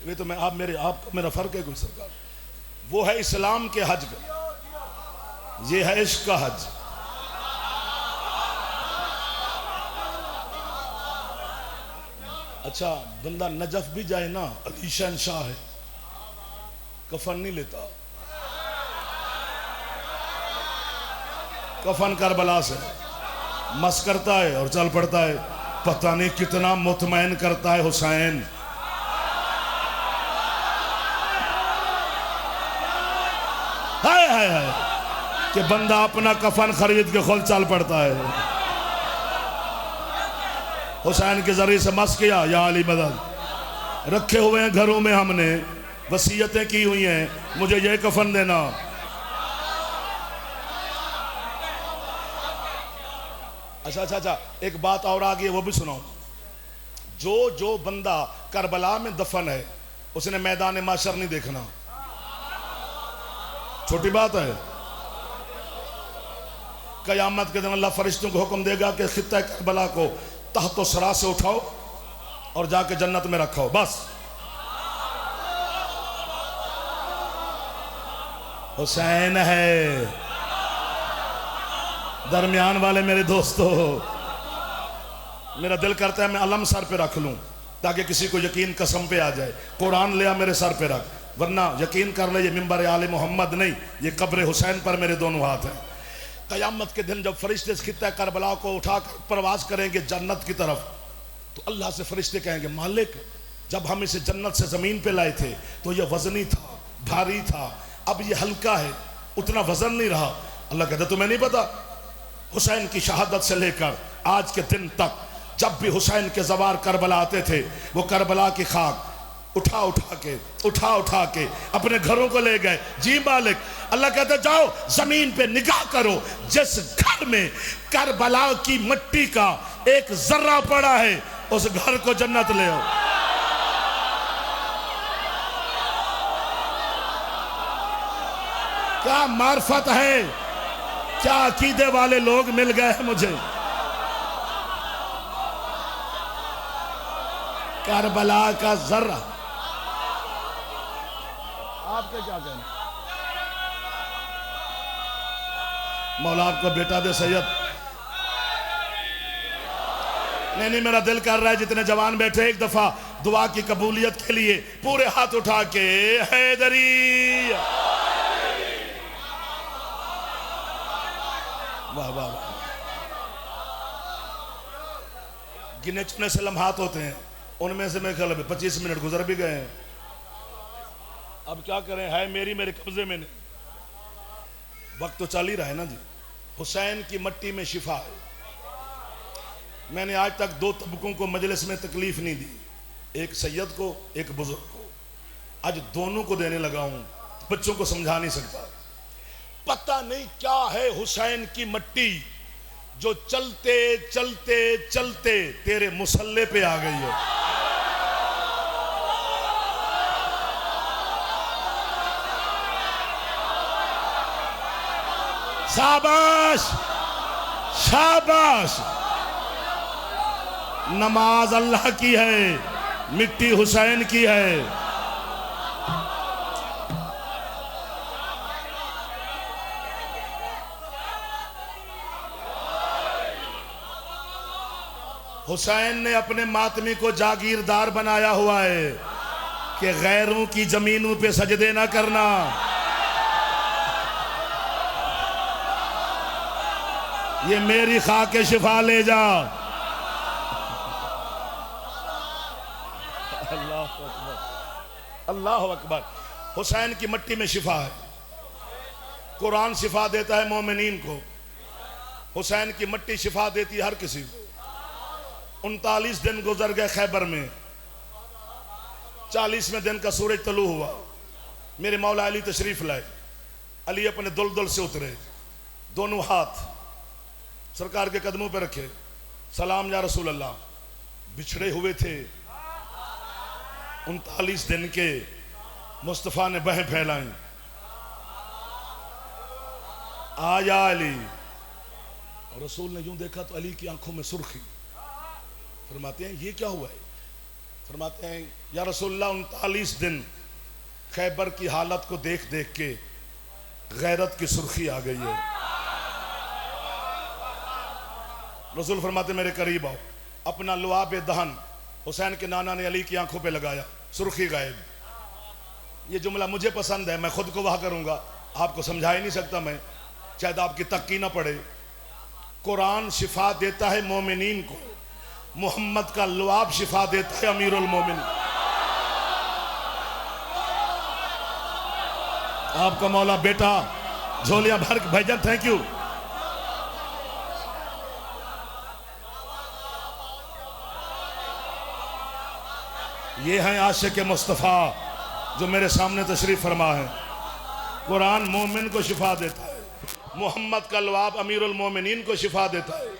ये तो मैं आप मेरे आपको मेरा फर्क है कोई सरकार। वो है इस्लाम के हज का, ये है इश्क का हज। अच्छा बंदा नजफ भी जाए ना, अली शहनशाह है, कफन नहीं लेता, कफन करबला से मस करता है और चल पड़ता है। पता नहीं कितना मुतमैन करता है हुसैन। हाय हाय हाय, कि बंदा अपना कफन खरीद के खुद चल पड़ता है। हुसैन के जरिए से मस किया, या अली मदद। रखे हुए हैं घरों में, हमने वसीयतें की हुई हैं, मुझे ये कफन देना। अच्छा अच्छा अच्छा, एक बात और आ गई, वो भी सुनाओ। जो बंदा करबला में दफन है, उसने मैदान माशर नहीं देखना। छोटी बात है। कयामत के दिन अल्लाह फरिश्तों को हुक्म देगा कि खित्ता करबला को तहतो सरा से उठाओ और जाके जन्नत में रखो। बस हुसैन है। दरमियान वाले मेरे दोस्तों, मेरा दिल करता है मैं अलम सर पे रख लूं ताकि किसी को यकीन कसम पे आ जाए। कुरान लिया मेरे सर पे रख, वरना यकीन कर ले ये मिंबर आले मोहम्मद नहीं, ये कब्र हुसैन पर मेरे दोनों हाथ हैं। क़यामत के दिन जब फरिश्ते इस खित्ता करबला को उठाकर प्रवास करेंगे जन्नत की तरफ, तो अल्लाह से फरिश्ते कहेंगे मालिक जब हम इसे जन्नत से ज़मीन पे लाए थे तो ये वज़नी था, भारी था, अब ये हल्का है, उतना वज़न नहीं रहा। अल्लाह कहता तुम्हें नहीं पता, हुसैन की शहादत से लेकर आज के दिन तक जब भी हुसैन के ज़वार करबला आते थे, वो करबला की खाक उठा उठा के अपने घरों को ले गए। जी मालिक, अल्लाह कहते जाओ जमीन पे निगाह करो, जिस घर में करबला की मिट्टी का एक जर्रा पड़ा है उस घर को जन्नत ले आओ। क्या मार्फत है, क्या अकीदे वाले लोग मिल गए हैं मुझे। करबला का जर्रा, आपके क्या कहना? मौला आपको बेटा दे सैयद। नहीं, मेरा दिल कर रहा है जितने जवान बैठे एक दफा दुआ की कबूलियत के लिए पूरे हाथ उठा के हैदरी। वाह वाह वाह। गिने चुने से लम्हात होते हैं, उनमें से मेरे ख्याल में 25 मिनट गुजर भी गए हैं। अब क्या करें, है मेरे कब्जे में नहीं, वक्त तो चल ही रहा है ना जी। हुसैन की मट्टी में शिफा है। मैंने आज तक दो तबकों को मजलिस में तकलीफ नहीं दी, एक सैयद को एक बुजुर्ग को, आज दोनों को देने लगा हूं। बच्चों को समझा नहीं सकता, पता नहीं क्या है हुसैन की मट्टी जो चलते चलते चलते तेरे मुसल्ले पे आ गई है। शाबाश शाबाश। नमाज अल्लाह की है, मिट्टी हुसैन की है। हुसैन ने अपने मातमी को जागीरदार बनाया हुआ है कि गैरों की जमीनों पे सजदे ना करना। ये मेरी खाके शिफा ले जा। अल्लाह अकबर, अल्लाह अकबर। हुसैन की मट्टी में शिफा है। कुरान शिफा देता है मोमिनीन को, हुसैन की मट्टी शिफा देती है हर किसी को। 39 दिन गुजर गए खैबर में, 40वें दिन का सूरज तलू हुआ। मेरे मौला अली तशरीफ लाए। अली अपने दुलदुल से उतरे, दोनों हाथ सरकार के कदमों पर रखे, सलाम या रसूल अल्लाह। बिछड़े हुए थे 39 दिन के, मुस्तफ़ा ने बाहें फैलाई, आया अली। और रसूल ने यूं देखा तो अली की आंखों में सुर्खी। फरमाते हैं ये क्या हुआ है? फरमाते हैं या रसूलल्लाह 39 दिन खैबर की हालत को देख देख के गैरत की सुर्खी आ गई है। रसूल फरमाते मेरे करीब आओ। अपना लुआब दहन हुसैन के नाना ने अली की आंखों पे लगाया, सुर्खी गायब। ये जुमला मुझे पसंद है, मैं खुद को वहाँ करूँगा, आपको समझा ही नहीं सकता मैं, शायद आपकी तक्की ना पड़े। कुरान शिफा देता है मोमिनीन को, मोहम्मद का लुआब शिफा देता है अमीरुल मोमिन। आपका मौला बेटा झोलियां भर के भाईजान, थैंक यू। ये हैं आशिक मुस्तफ़ा जो मेरे सामने तशरीफ फरमा है। कुरान मोमिन को शिफा देता है, मोहम्मद का लुआब अमीरुल मोमिनीन को शिफा देता है।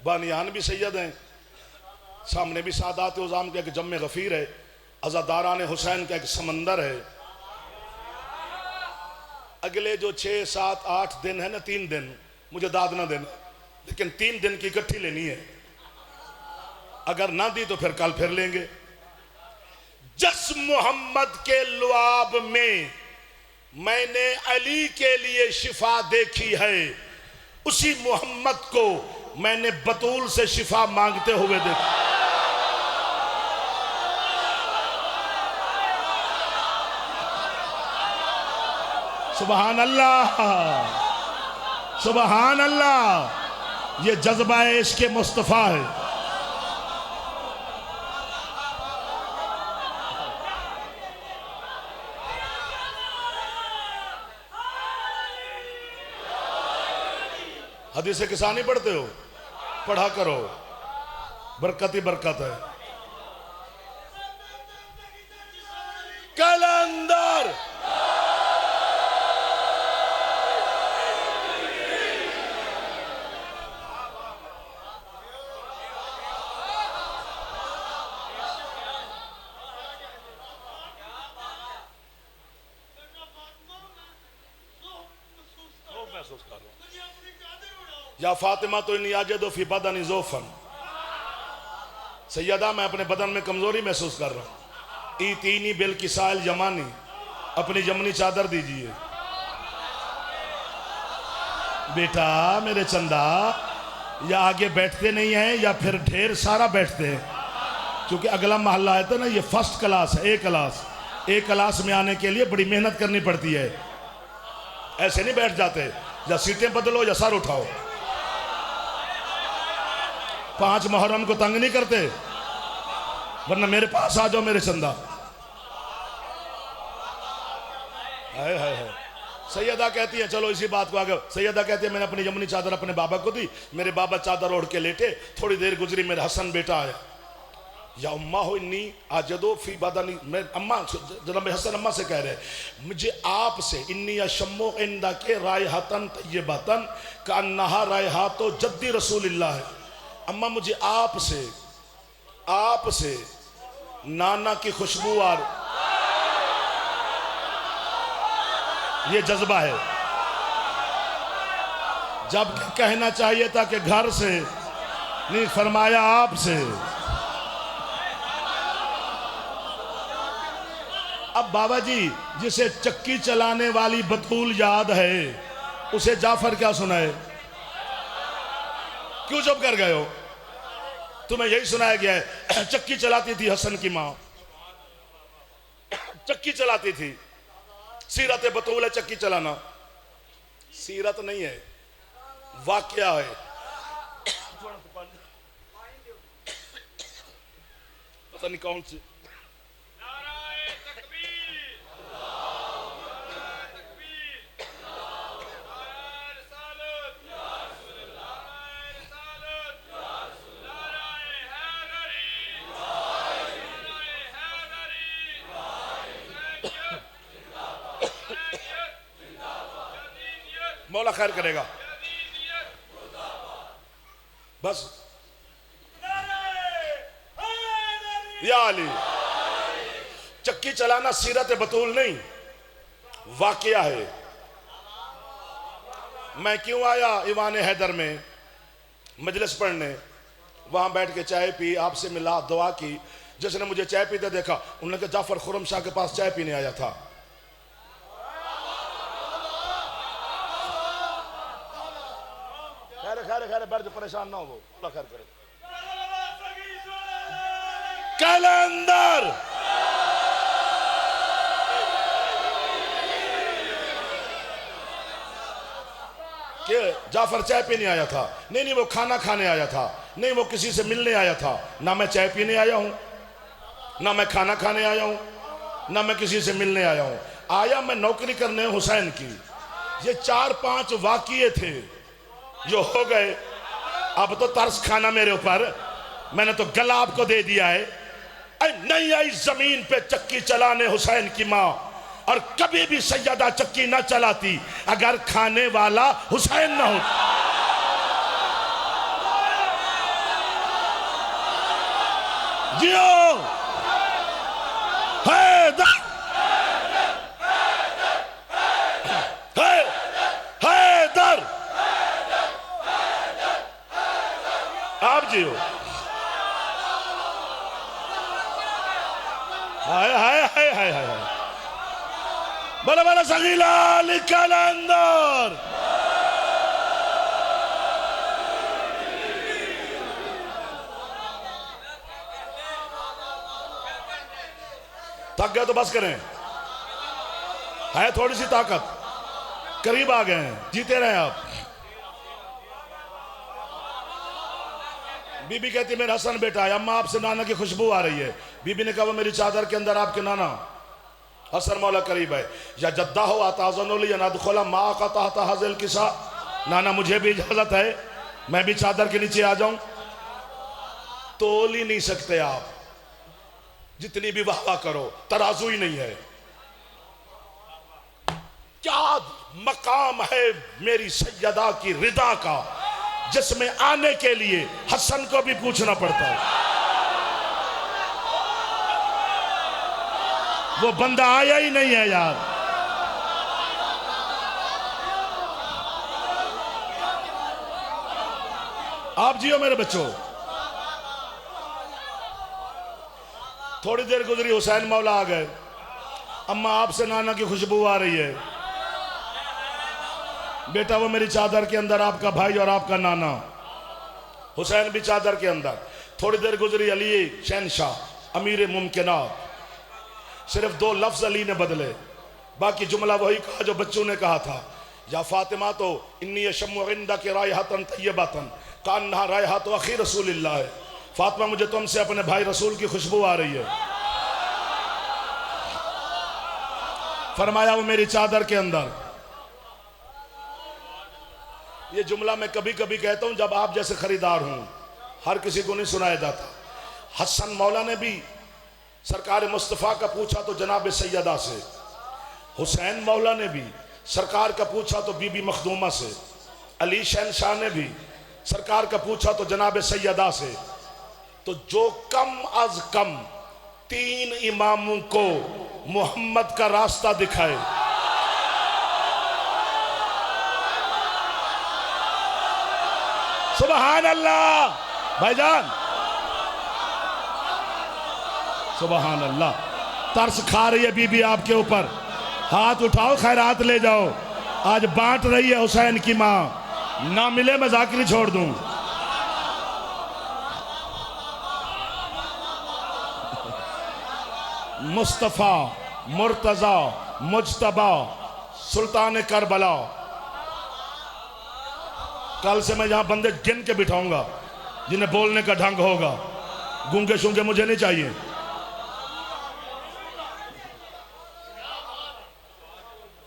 बानियान भी सैयद हैं, सामने भी सादात उज़ाम का एक जम्मे गफीर है, अज़ादारान हुसैन का एक समंदर है। अगले जो 6, 7, 8 दिन है ना, 3 दिन मुझे दाद ना देना, लेकिन 3 दिन की इकट्ठी लेनी है। अगर ना दी तो फिर कल फिर लेंगे। जिस मोहम्मद के लुआब में मैंने अली के लिए शिफा देखी है, उसी मोहम्मद को मैंने बतूल से शिफा मांगते हुए देखा। सुबहान अल्लाह, सुबहान अल्लाह। ये जज्बा इश्क़ मुस्तफ़ा है। हदीसे किसा नहीं पढ़ते हो, पढ़ा करो, बरकत ही बरकत है। कलंदर या फातिमा तो नियाजदो फी बदनी ज़ोफन, सैयदा मैं अपने बदन में कमजोरी महसूस कर रहा हूँ। ई तीनी बिल किसाइल जमानी, अपनी जमनी चादर दीजिए। बेटा मेरे चंदा, या आगे बैठते नहीं हैं या फिर ढेर सारा बैठते हैं, क्योंकि अगला मोहल्ला है तो ना, ये फर्स्ट क्लास है। एक क्लास में आने के लिए बड़ी मेहनत करनी पड़ती है। ऐसे नहीं बैठ जाते, या सीटें बदलो या सर उठाओ। 5 मुहर्रम को तंग नहीं करते, वरना मेरे पास आ जाओ मेरे चंदा। हाय हाय हाय। सैयदा कहती है, चलो इसी बात को आगे, सैयदा कहती है मैंने अपनी जमनी चादर अपने बाबा को दी, मेरे बाबा चादर ओढ़ के लेटे, थोड़ी देर गुजरी मेरे हसन बेटा आया। या अम्मा हो इन्नी आजदो फी बादानी, मैं अम्मा जनाब हसन अम्मा से कह रहे हैं, मुझे आपसे इन्नी अशम्मो इंदा के रायहतन तय्यबतन का अन्नहा रायहातो जद्दी रसूलिल्लाह है। अम्मा मुझे आपसे नाना की खुशबू आ, ये जज्बा है। जब कहना चाहिए था कि घर से, नहीं फरमाया आपसे। अब बाबा जी जिसे चक्की चलाने वाली बतूल याद है, उसे जाफर क्या सुनाए? क्यों चुप कर गए हो? तुम्हें यही सुनाया गया है। चक्की चलाती थी हसन की मां, चक्की चलाती थी। सीरत बतूल है चक्की चलाना, सीरत नहीं है, वाकया है। पता नहीं कौन सी। मौला खैर करेगा। बस या अली, चक्की चलाना सीरत बतूल नहीं, वाकया है। मैं क्यों आया ईवान हैदर में मजलिस पढ़ने, वहां बैठ के चाय पी, आपसे मिला, दुआ की। जिसने मुझे चाय पीते देखा, उन्होंने कहा जाफर खुरम शाह के पास चाय पीने आया था। खैर बैठ, परेशान ना हो, अल्लाह खैर करे। कलंदर के जाफर चाय पीने आया था? नहीं, वो खाना खाने आया था। नहीं, वो किसी से मिलने आया था। ना मैं चाय पीने आया हूं, ना मैं खाना खाने आया हूं, ना मैं किसी से मिलने आया हूं। आया मैं नौकरी करने हुसैन की। ये 4-5 वाक़िए थे जो हो गए। अब तो तरस खाना मेरे ऊपर, मैंने तो गला आपको दे दिया है। नहीं आई जमीन पे चक्की चलाने हुसैन की मां, और कभी भी सैयदा चक्की ना चलाती अगर खाने वाला हुसैन ना हो। जियो हैदर, हैदर, आप जियो। हाय हाय हाय हाय हाय, बड़ा बड़ा सगीला कलंदर। थक गए तो बस करें, है थोड़ी सी ताकत। करीब आ गए हैं, जीते रहे आप। बीबी कहती मेरा हसन बेटा है, अम्मा आपसे नाना की खुशबू आ रही है। बीबी ने कहा वो मेरी चादर के अंदर आपके नाना हसन मौला करीब है। या जद्दा हो आताजनोली या नादखोला माँ का ताहता हाजिल किसा, नाना मुझे भी इजाजत है मैं भी चादर के नीचे आ जाऊं। तोल ही नहीं सकते आप, जितनी भी वाह करो तराजू ही नहीं है। क्या मकाम है मेरी सैयदा की रिदा का, जिसमें आने के लिए हसन को भी पूछना पड़ता है। वो बंदा आया ही नहीं है यार। आप जियो मेरे बच्चों। थोड़ी देर गुजरी, हुसैन मौला आ गए। अम्मा आपसे नाना की खुशबू आ रही है। बेटा वो मेरी चादर के अंदर आपका भाई और आपका नाना हुसैन भी चादर के अंदर। थोड़ी देर गुजरी, अली शहनशाह अमीर मुमकिनात, सिर्फ 2 लफ्ज अली ने बदले, बाकी जुमला वही कहा जो बच्चों ने कहा था। या फातिमा तो इन्नी यशम्मुइंदा के रायहातन तय्यबातन कान्हा रायहात अखी रसूलिल्लाह है। फातिमा मुझे तुमसे अपने भाई रसूल की खुशबू आ रही है। फरमाया वो मेरी चादर के अंदर। ये जुमला मैं कभी कभी कहता हूं जब आप जैसे खरीदार हूं, हर किसी को नहीं सुनाया जाता। हसन मौला ने भी सरकार मुस्तफ़ा का पूछा तो जनाब सैयदा से, हुसैन मौला ने भी सरकार का पूछा तो बीबी मखदूमा से, अली शहनशाह ने भी सरकार का पूछा तो जनाब सैयदा से। तो जो कम अज कम 3 इमामों को मोहम्मद का रास्ता दिखाए, सुबहान अल्लाह भाईजान, सुबहान अल्लाह। तरस खा रही है बीबी आपके ऊपर, हाथ उठाओ खैरात ले जाओ। आज बांट रही है हुसैन की मां, ना मिले मैं जाकिरी छोड़ दूं। मुस्तफा मुर्तजा मुजतबा सुल्तान करबला, कल से मैं यहां बंदे गिन के बिठाऊंगा जिन्हें बोलने का ढंग होगा। गूंगे शूंगे मुझे नहीं चाहिए।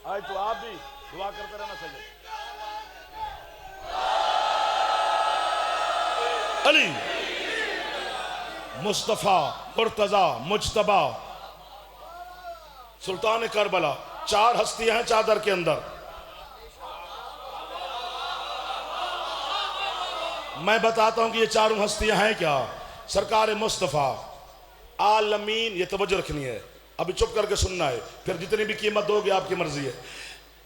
आज तो आप भी दुआ करते रहना चाहिए। अली मुस्तफा मुर्तजा मुजतबा सुल्तान करबला, 4 हस्तियां हैं चादर के अंदर। मैं बताता हूं कि ये 4 हस्तियां हैं क्या। सरकार मुस्तफ़ा आलमीन, ये तवज्जो रखनी है, अभी चुप करके सुनना है, फिर जितनी भी कीमत दोगे आपकी मर्जी है।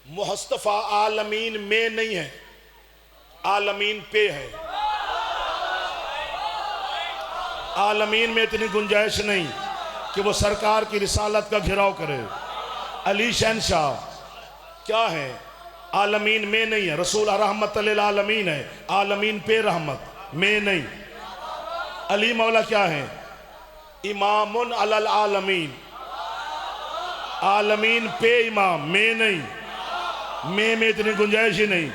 मुस्तफ़ा आलमीन में नहीं है, आलमीन पे है। आलमीन में इतनी गुंजाइश नहीं कि वो सरकार की रिसालत का घेराव करे। अली शहनशाह क्या है, आलमीन में नहीं है। रसूल रहमत लिल आलमीन है, आलमीन पे रहमत में नहीं। अली मौला क्या है, इमामुन अलल आलमीन, आलमीन पे इमाम में नहीं। में इतनी गुंजाइश ही नहीं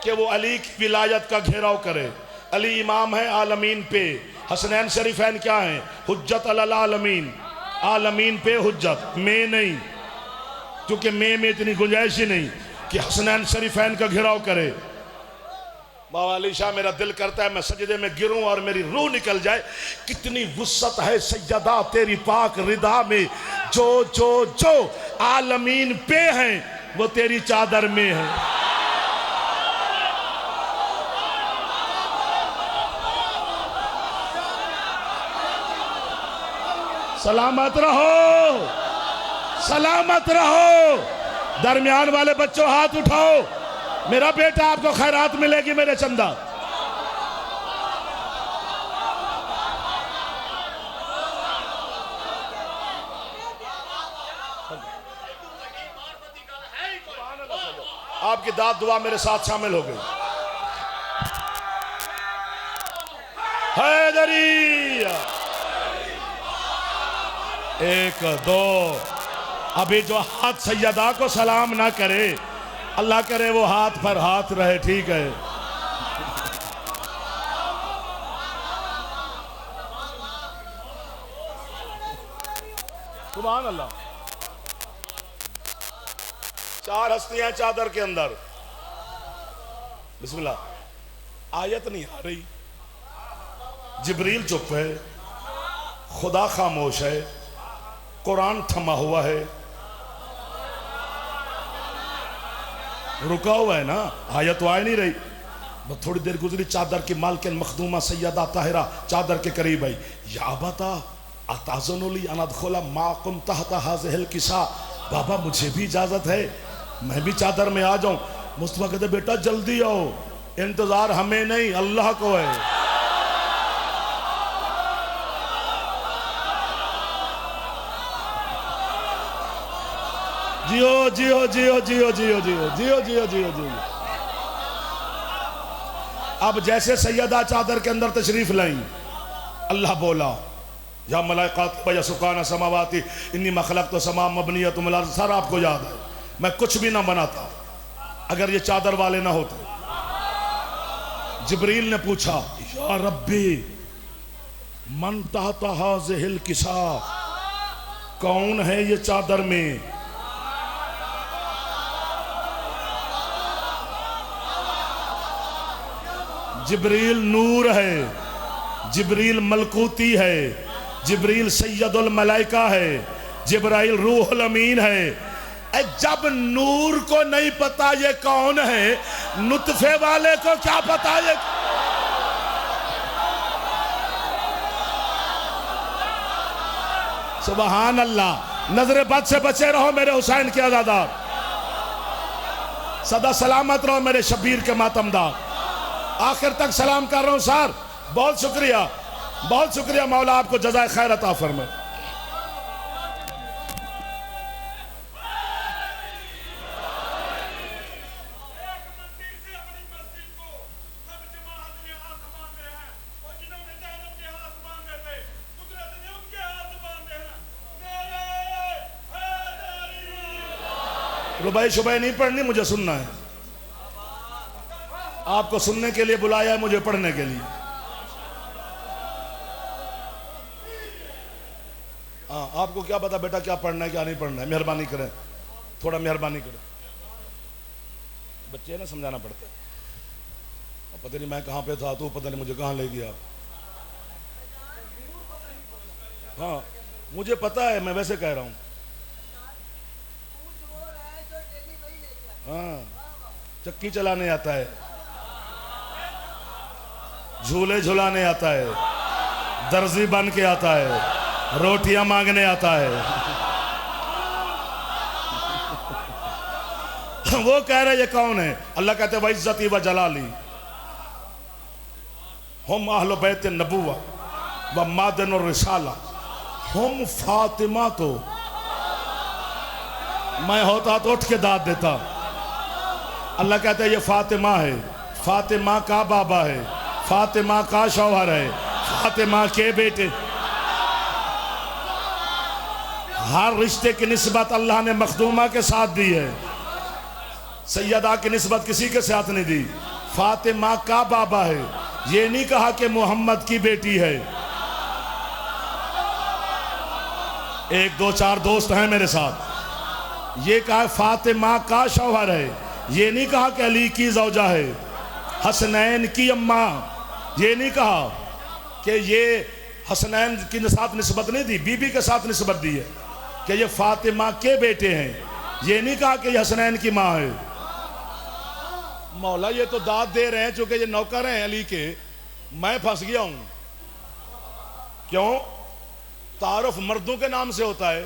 कि वो अली की विलायत का घेराव करे। अली इमाम है आलमीन पे। हसनैन शरीफैन क्या है, हुज्जत अलल आलमीन, आलमीन पे हुज्जत में नहीं, क्योंकि में इतनी गुंजाइश ही नहीं कि हसनैन शरीफैन का घेराव करे। बाबा अली शाह, मेरा दिल करता है मैं सजदे में गिरूं और मेरी रूह निकल जाए। कितनी वुस्सत है सैयदा तेरी पाक रिदा में, जो जो जो आलमीन पे हैं वो तेरी चादर में है। सलामत रहो, सलामत रहो। दरमियान वाले बच्चों हाथ उठाओ, मेरा बेटा आपको खैरात मिलेगी मेरे चंदा। आपकी दाद दुआ मेरे साथ शामिल हो गई। हैदरी 1 2 अभी जो हाथ सैयदा को सलाम ना करे, अल्लाह करे वो हाथ पर हाथ रहे, ठीक है। सुभान अल्लाह। चार हस्तियां चादर के अंदर। बिस्मिल्लाह। आयत नहीं आ रही, जिब्रील चुप है, खुदा खामोश है, कुरान थमा हुआ है, रुका हुआ है ना, आयत तो आ नहीं रही। बस थोड़ी देर गुजरी, चादर की मालकिन मखदूमा सैयदा ताहिरा चादर के करीब आई। या बता अताज़नुली अन अदखुला माकुम तहता हाज़िहिल किसा, बाबा मुझे भी इजाजत है, मैं भी चादर में आ जाऊं। मुस्तफा कहते बेटा जल्दी आओ, इंतजार हमें नहीं अल्लाह को है। जियो जियो जियो जियो जियो जियो जियो जियो जियो जियो। अब जैसे सैयदा चादर के अंदर तशरीफ लाई, अल्लाह बोला या मलाइकात या सुकाना समावाती इन्नी मखलक तो समा मबनियत तुम, सर आपको याद है मैं कुछ भी ना बनाता अगर ये चादर वाले ना होते। जिब्रील ने पूछा या रब्बी मन तहता हाज़िहिल किसा, कौन है ये चादर में? जिब्रील नूर है, जिब्रील मलकूती है, जिब्रील सैयदुल मलाइका है, जिब्राइल रूहुल अमीन है। जब नूर को नहीं पता ये कौन है, नुतफे वाले को क्या पता ये? सुबहान अल्लाह। नजर बद से बचे रहो मेरे हुसैन के अज़ादार, सदा सलामत रहो मेरे शबीर के मातमदार। आखिर तक सलाम कर रहा हूं सर, बहुत शुक्रिया, बहुत शुक्रिया, मौला आपको जज़ाए खैर अता फरमाए। रुबाई शुबाई नहीं पढ़नी, मुझे सुनना है। आपको सुनने के लिए बुलाया है, मुझे पढ़ने के लिए। हाँ, आपको क्या पता बेटा क्या पढ़ना है क्या नहीं पढ़ना है? मेहरबानी करें, थोड़ा मेहरबानी करें। बच्चे ना समझाना पड़ता है। पता नहीं मैं कहाँ पे था, तो पता नहीं मुझे कहाँ ले गया। हाँ मुझे पता है, मैं वैसे कह रहा हूँ। हाँ, चक्की चलाने आता है, झूले झुलाने आता है, दर्जी बन के आता है, रोटियां मांगने आता है। वो कह रहे ये कौन है? अल्लाह कहते व इज्जती व जलाली हम अहले बैत नबुव्वा व मादन और रिसाला हम फातिमा। तो मैं होता तो उठ के दाद देता। अल्लाह कहते ये फातिमा है, फातिमा का बाबा है, फातिमा का शौहर है, फातिमा के बेटे। हर रिश्ते की निस्बत अल्लाह ने मखदूमा के साथ दी है, सैयदा की निस्बत किसी के साथ नहीं दी। फातिमा का बाबा है, ये नहीं कहा कि मोहम्मद की बेटी है। एक दो चार दोस्त हैं मेरे साथ, ये कहा फातिमा का शौहर है, ये नहीं कहा कि अली की ज़ौजा है, हसनैन की अम्मा। ये नहीं कहा कि ये हसनैन के साथ निस्बत नहीं दी, बीबी के साथ निस्बत दी है कि ये फातिमा के बेटे हैं। ये नहीं कहा कि ये हसनैन की माँ है। मौला ये तो दाद दे रहे हैं चूंकि ये नौकर हैं अली के, मैं फंस गया हूं। क्यों? तारुफ मर्दों के नाम से होता है।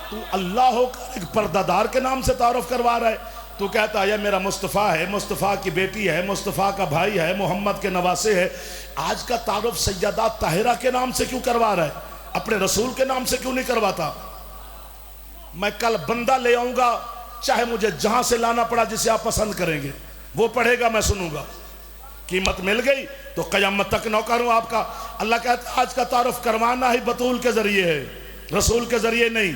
तू अल्लाह होकर एक पर्दादार के नाम से तारुफ करवा रहा है। तू कहता है मेरा मुस्तफ़ा है, मुस्तफ़ा की बेटी है, मुस्तफ़ा का भाई है, मोहम्मद के नवासे है। आज का तारुफ सैयदा ताहिरा के नाम से क्यों करवा रहा है? अपने रसूल के नाम से क्यों नहीं करवाता? मैं कल बंदा ले आऊंगा, चाहे मुझे जहां से लाना पड़ा, जिसे आप पसंद करेंगे वो पढ़ेगा, मैं सुनूंगा। कीमत मिल गई तो कयामत तक नौकर हूं आपका। अल्लाह कहता है आज का तारुफ करवाना ही बतूल के जरिए है, रसूल के जरिए नहीं।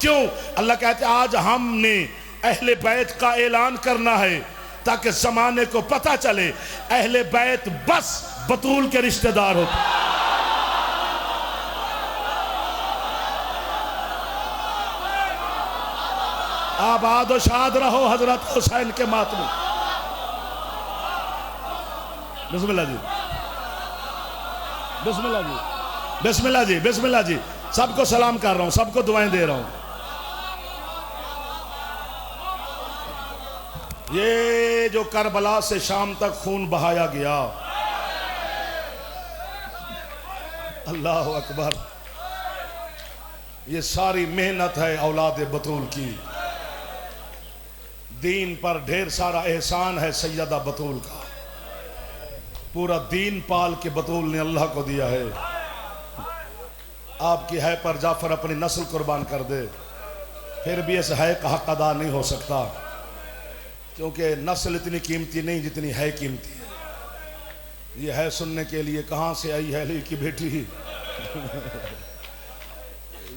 क्यों? अल्लाह कहते हैं आज हमने अहले बैत का ऐलान करना है ताकि जमाने को पता चले अहले बैत बस बतूल के रिश्तेदार होते। आबाद और शाद रहो हजरत हुसैन के मातम। बिस्मिल्लाह जी, बिस्मिल्लाह जी, बिस्मिल्लाह जी, बिस्मिल्लाह जी। सबको सलाम कर रहा हूं, सबको दुआएं दे रहा हूं। ये जो करबला से शाम तक खून बहाया गया, अल्लाह अकबर, ये सारी मेहनत है औलाद बतूल की। दीन पर ढेर सारा एहसान है सैयदा बतूल का। पूरा दीन पाल के बतूल ने अल्लाह को दिया है। आपकी है पर जाफर अपनी नस्ल कुर्बान कर दे, फिर भी इस है का हक अदा नहीं हो सकता, क्योंकि नस्ल इतनी कीमती नहीं जितनी है कीमती है। ये है सुनने के लिए कहाँ से आई है अली की बेटी।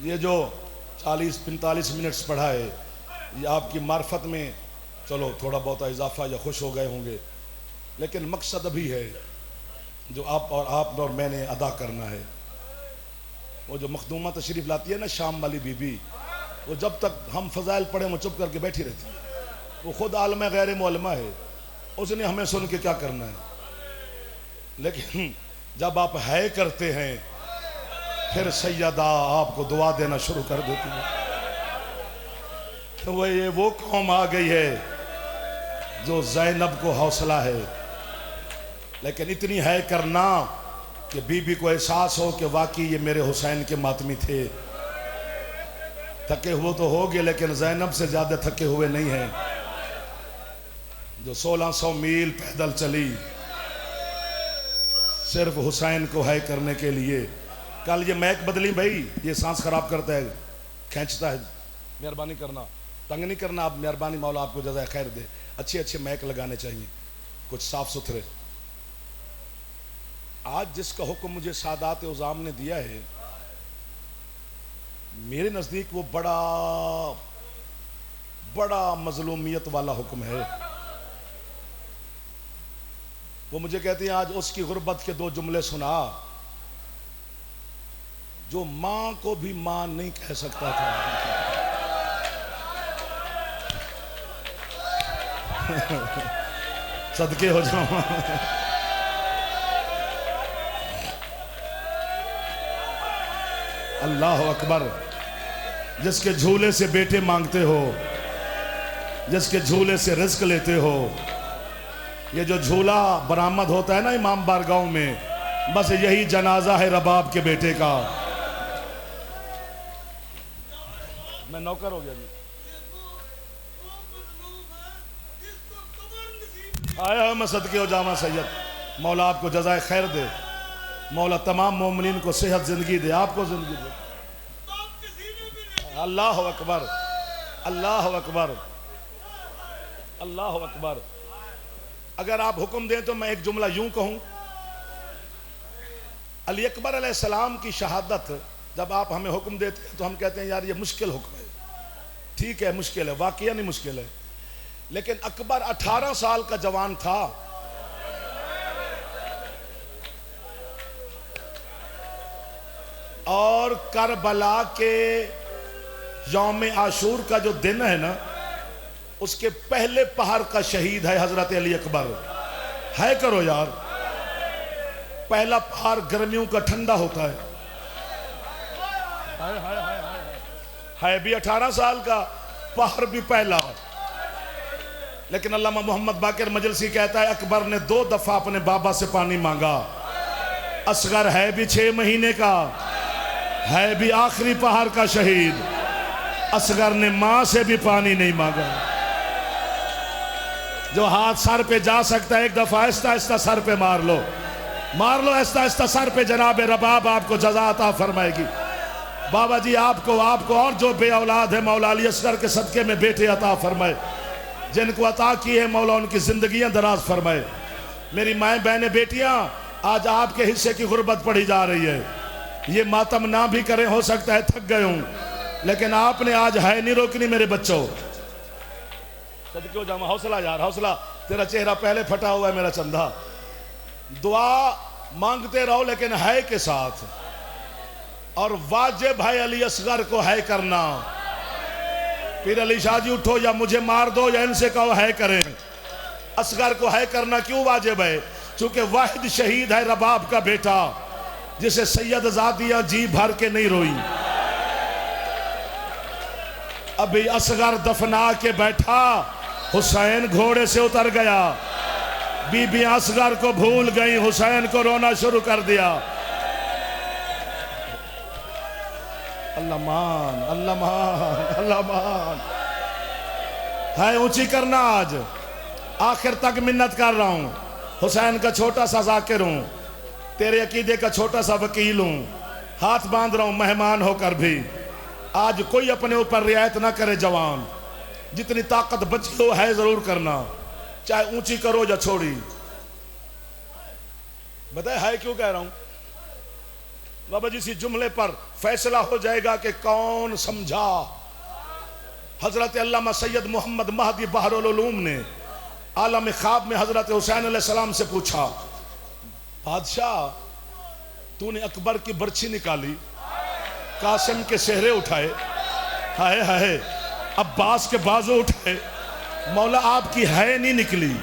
ये जो 40-45 मिनट्स पढ़ा है, ये आपकी मार्फत में चलो थोड़ा बहुत इजाफा या खुश हो गए होंगे, लेकिन मकसद अभी है जो आप और मैंने अदा करना है। वो जो मखदूमा तशरीफ लाती है ना शाम वाली बीबी, वो जब तक हम फजाइल पढ़े वो चुप करके बैठी रहती है। वो खुद आलम गैर मौलमा है, उसने हमें सुन के क्या करना है। लेकिन जब आप है करते हैं फिर सैयदा आपको दुआ देना शुरू कर देती है। तो वो कौम आ गई है जो ज़ैनब को हौसला है, लेकिन इतनी है करना कि बीबी को एहसास हो कि वाकई ये मेरे हुसैन के मातमी थे। थके हुए तो हो गए, लेकिन ज़ैनब से ज़्यादा थके हुए नहीं हैं, जो 1600 मील पैदल चली सिर्फ हुसैन को है करने के लिए। कल ये मैक बदली भाई, ये सांस खराब करता है, खींचता है। मेहरबानी करना, तंग नहीं करना आप, मेहरबानी मौला आपको जज़ाए खैर दे। अच्छे अच्छे मैक लगाने चाहिए, कुछ साफ सुथरे। आज जिसका हुक्म मुझे सादात उज़ाम ने दिया है, मेरे नज़दीक वो बड़ा बड़ा मजलूमियत वाला हुक्म है। वो मुझे कहती हैं आज उसकी गुर्बत के 2 जुमले सुना जो मां को भी मां नहीं कह सकता था। सदके हो जाऊं। अल्लाह अकबर। जिसके झूले से बेटे मांगते हो, जिसके झूले से रिस्क लेते हो, ये जो झूला बरामद होता है ना इमाम बारगाह में, बस यही जनाजा है रबाब के बेटे का। मैं नौकर हो गया जी। आया मैं सदके हो जामा सैयद। मौला आपको जज़ाए खैर दे, मौला तमाम मोमिनीन को सेहत जिंदगी दे, आपको जिंदगी दे। अल्लाह अकबर, अल्लाह अकबर, अल्लाह अकबर। अगर आप हुक्म दें तो मैं एक जुमला यूं कहूं, अली अकबर अलैहिस्सलाम की शहादत जब आप हमें हुक्म देते हैं तो हम कहते हैं यार ये मुश्किल हुक्म है। ठीक है मुश्किल है, वाकई नहीं मुश्किल है, लेकिन अकबर 18 साल का जवान था। और करबला के यौम आशूर का जो दिन है ना, उसके पहले पहर का शहीद है हजरत अली अकबर। है करो यार, पहला पहर गर्मियों का ठंडा होता है। है भी 18 साल का, पहर भी पहला। लेकिन अल्लामा मोहम्मद बाकिर मजलसी कहता है अकबर ने 2 दफा अपने बाबा से पानी मांगा। असगर है भी 6 महीने का, है भी आखिरी पहाड़ का शहीद। असगर ने मां से भी पानी नहीं मांगा। जो हाथ सर पे जा सकता है एक दफा आहिस्ता आहिस्ता सर पे मार लो, मार लो आहिस्ता आहिस्ता सर पे। जनाब रबाब आपको जज़ा अता फरमाएगी। बाबा जी आपको और जो बे औलाद है मौला अली असगर के सदके में बेटे अता फरमाए। जिनको अता की है मौला उनकी जिंदगियां दराज फरमाए। मेरी माएँ बहनें बेटियां, आज आपके हिस्से की गुर्बत पड़ी जा रही है। ये मातम ना भी करें, हो सकता है थक गए हूं, लेकिन आपने आज है नहीं रोकनी मेरे बच्चों। क्यों जामा, हौसला यार, हौसला। तेरा चेहरा पहले फटा हुआ है मेरा चंदा। दुआ मांगते रहो लेकिन है के साथ, और वाजिब है अली असगर को है करना। फिर अली शाह जी उठो, या मुझे मार दो या इनसे कहो है करें। असगर को है करना क्यों वाजिब है? चूंकि वाहिद शहीद है रबाब का बेटा, जिसे सैयद ज़ादियाँ जी भर के नहीं रोई। अभी असगर दफना के बैठा, हुसैन घोड़े से उतर गया। बीबी असगर को भूल गई, हुसैन को रोना शुरू कर दिया। अल्लाह मान, अल्लाह मान, अल्लाह मान। है ऊंची करना। आज आखिर तक मिन्नत कर रहा हूं। हुसैन का छोटा सा जाकिर हूं, तेरे अकीदे का छोटा सा वकील हूं। हाथ बांध रहा हूं मेहमान होकर भी। आज कोई अपने ऊपर रियायत ना करे जवान। जितनी ताकत बची हो है जरूर करना, चाहे ऊंची करो या छोड़ी। बताए है क्यों कह रहा हूं बाबा जी? इसी जुमले पर फैसला हो जाएगा कि कौन समझा। हजरत अल्लामा सैयद मोहम्मद महदी बहरुल उलूम ने आलम ख्वाब में हजरत हुसैन अलैहिस्सलाम से पूछा, बादशाह तूने अकबर की बर्छी निकाली, कासिम के सेहरे उठाए, हाय हाय, अब्बास के बाजू उठाए, मौला आपकी है नहीं निकली।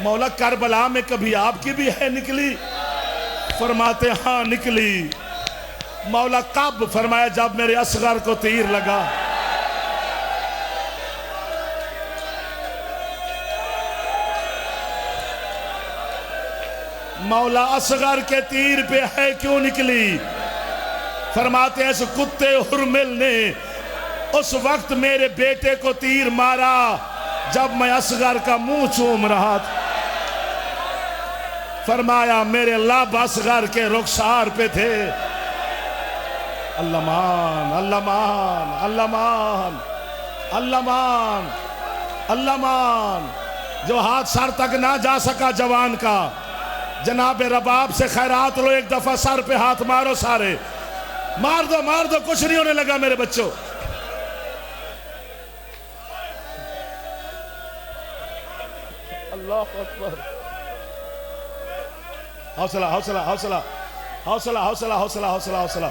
मौला करबला में कभी आपकी भी है निकली? फरमाते हाँ निकली। मौला कब? फरमाया जब मेरे असगर को तीर लगा। मौला असगर के तीर पे है क्यों निकली? फरमाते हैं इस कुत्ते हुरमिल ने उस वक्त मेरे बेटे को तीर मारा जब मैं असगर का मुंह चूम रहा था। फरमाया मेरे लब असगर के रुखसार पे थे। अल्लाह मान, अल्लाह मान, अल्लाह मान, अल्लाह मान, अल्लाह मान। जो हाथ सर तक ना जा सका जवान का, जनाब रबाब से खैरात लो, एक दफा सर पे हाथ मारो सारे। मार दो, कुछ नहीं होने लगा मेरे बच्चों। अल्लाह अकबर। हौसला, हौसला, हौसला, हौसला, हौसला, हौसला, हौसला, हौसला।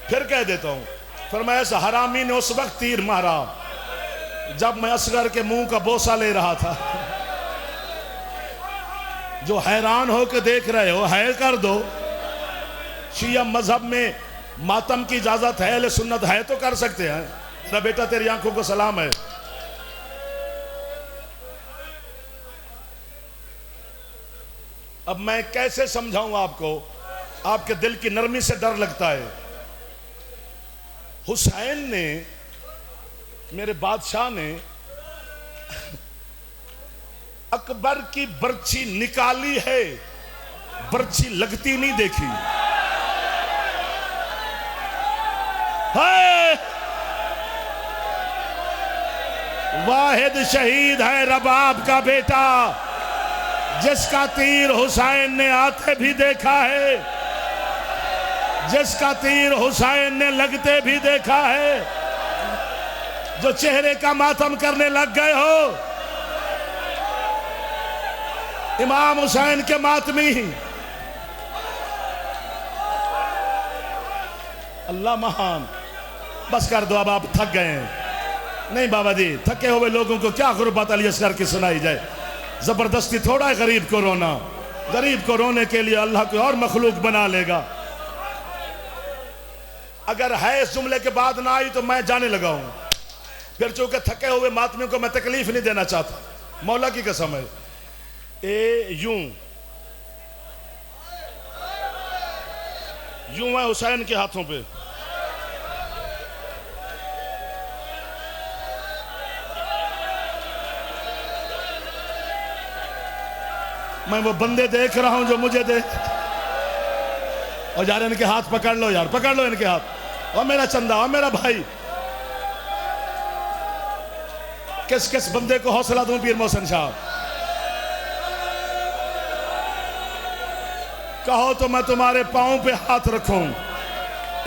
फिर कह देता हूं, फरमाया हरामी ने उस वक्त तीर मारा जब मैं असगर के मुंह का बोसा ले रहा था। जो हैरान हो के देख रहे हो है कर दो। शिया मजहब में मातम की इजाजत है, अहले सुन्नत है तो कर सकते हैं। मेरा बेटा तेरी आंखों को सलाम है। अब मैं कैसे समझाऊं आपको? आपके दिल की नरमी से डर लगता है। हुसैन ने, मेरे बादशाह ने अकबर की बर्छी निकाली है, बर्छी लगती नहीं देखी है। वाहिद शहीद है रबाब का बेटा, जिसका तीर हुसैन ने आते भी देखा है, जिसका तीर हुसैन ने लगते भी देखा है। जो चेहरे का मातम करने लग गए हो, इमाम हुसैन के मातमी। अल्लाह महान। बस कर दो, अब आप थक गए हैं। नहीं बाबा जी, थके हुए लोगों को क्या गुरबत अली असगर की सुनाई जाए। जबरदस्ती थोड़ा है गरीब को रोना। गरीब को रोने के लिए अल्लाह कोई और मखलूक बना लेगा। अगर है इस जुमले के बाद ना आई तो मैं जाने लगा हूं। फिर चूंकि थके हुए मातमियों को मैं तकलीफ नहीं देना चाहता। मौला की कसम है। यूं है हुसैन के हाथों पे। मैं वो बंदे देख रहा हूं जो मुझे देख। और यार इनके हाथ पकड़ लो, यार पकड़ लो इनके हाथ। और मेरा चंदा, और मेरा भाई, किस किस बंदे को हौसला दूं पीर मोहसिन साहब? कहो तो मैं तुम्हारे पांव पे हाथ रखूं।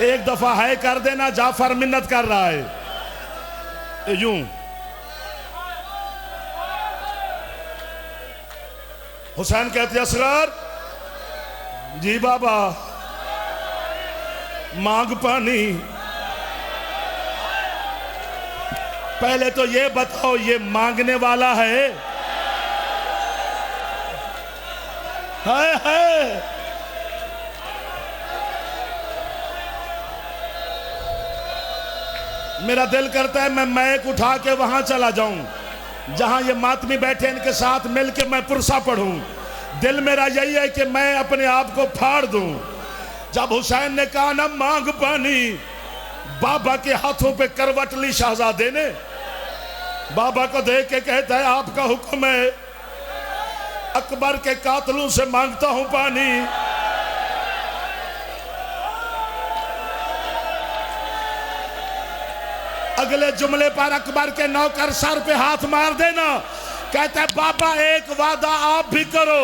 एक दफा है कर देना। जाफर मिन्नत कर रहा है यूं। हुसैन कहते असगर जी बाबा मांग पानी। पहले तो ये बताओ ये मांगने वाला है? मेरा दिल करता है मैं मैक उठा के वहां चला जाऊं जहां ये मातमी बैठे, इनके साथ मिलके मैं पुरसा पढ़ूं। दिल मेरा यही है कि मैं अपने आप को फाड़ दूं। जब हुसैन ने कहा ना मांग पानी, बाबा के हाथों पे करवट ली शहजादे ने। बाबा को देख के कहता है आपका हुक्म है, अकबर के कातलों से मांगता हूं पानी। अगले जुमले पर अकबर के नौकर सर पे हाथ मार देना। कहते हैं बाबा एक वादा आप भी करो।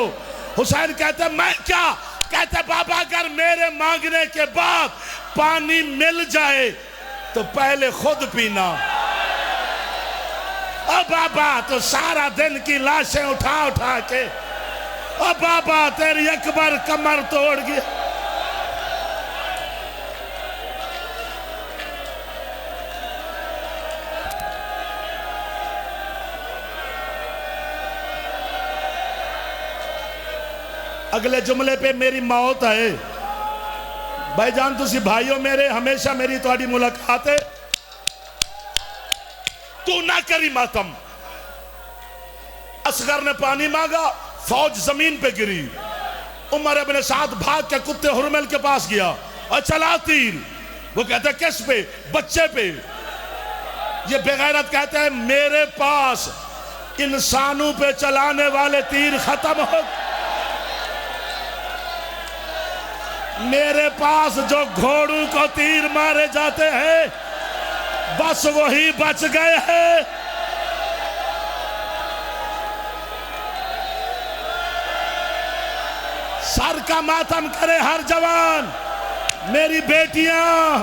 हुसैन कहते हैं मैं क्या? कहते हैं बाबा अगर मेरे मांगने के बाद पानी मिल जाए तो पहले खुद पीना। ओ बाबा तो सारा दिन की लाशें उठा उठा के, ओ बाबा तेरी अकबर कमर तोड़ गया। अगले जुमले पे मेरी मौत है। भाईजान तुसी भाइयों मेरे, हमेशा मेरी तुहाडी मुलाकात है। तू ना करी मातम। असगर ने पानी मांगा, फौज जमीन पे गिरी। उमर इब्न साद भाग के कुत्ते हुरमल के पास गया और चला तीर। वो कहते किस पे? बच्चे पे। ये बेगैरत कहते हैं मेरे पास इंसानों पे चलाने वाले तीर खत्म हो, मेरे पास जो घोड़ों को तीर मारे जाते हैं बस वही बच गए हैं। सर का मातम करे हर जवान। मेरी बेटियां,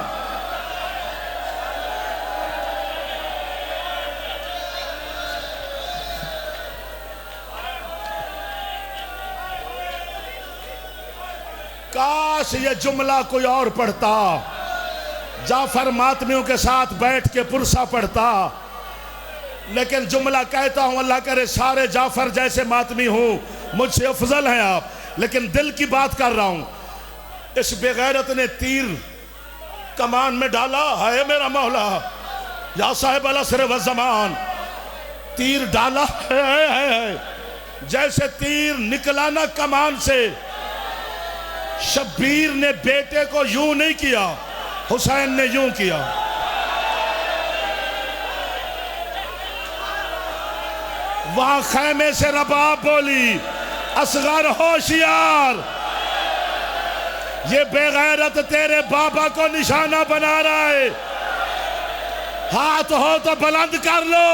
काश ये जुमला कोई और पढ़ता। जाफर मातमियों के साथ बैठ के पुरसा पढ़ता। लेकिन जुमला कहता हूं अल्लाह करे सारे जाफर जैसे मातमी हूं, मुझसे अफजल हैं आप। लेकिन दिल की बात कर रहा हूं। इस बेगैरत ने तीर कमान में डाला। है मेरा मौला या साहिब अलअस्र व ज़मान। तीर डाला है। जैसे तीर निकला ना कमान से, शब्बीर ने बेटे को यूं नहीं किया, हुसैन ने यूं किया। वहां खैमे से रबाब बोली असगर होशियार, ये बेगैरत तेरे बाबा को निशाना बना रहा है। हाथ हो तो बुलंद कर लो।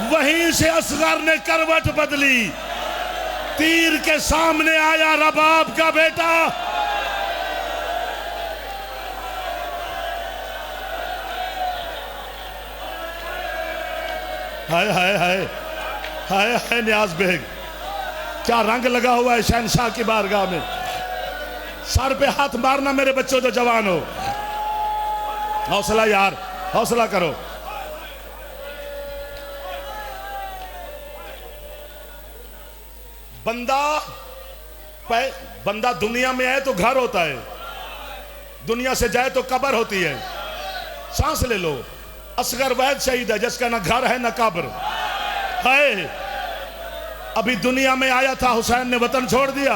वहीं से असगर ने करवट बदली। तीर के सामने आया रबाब का बेटा। हाय हाय हाय हाय हाय नियाज बेग, क्या रंग लगा हुआ है शहनशाह की बारगाह में। सर पे हाथ मारना मेरे बच्चों जो जवान हो। हौसला यार, हौसला करो। बंदा दुनिया में है तो घर होता है, दुनिया से जाए तो कब्र होती है। सांस ले लो। असगर वैद शहीद है जिसका ना घर है ना कब्र है। अभी दुनिया में आया था, हुसैन ने वतन छोड़ दिया।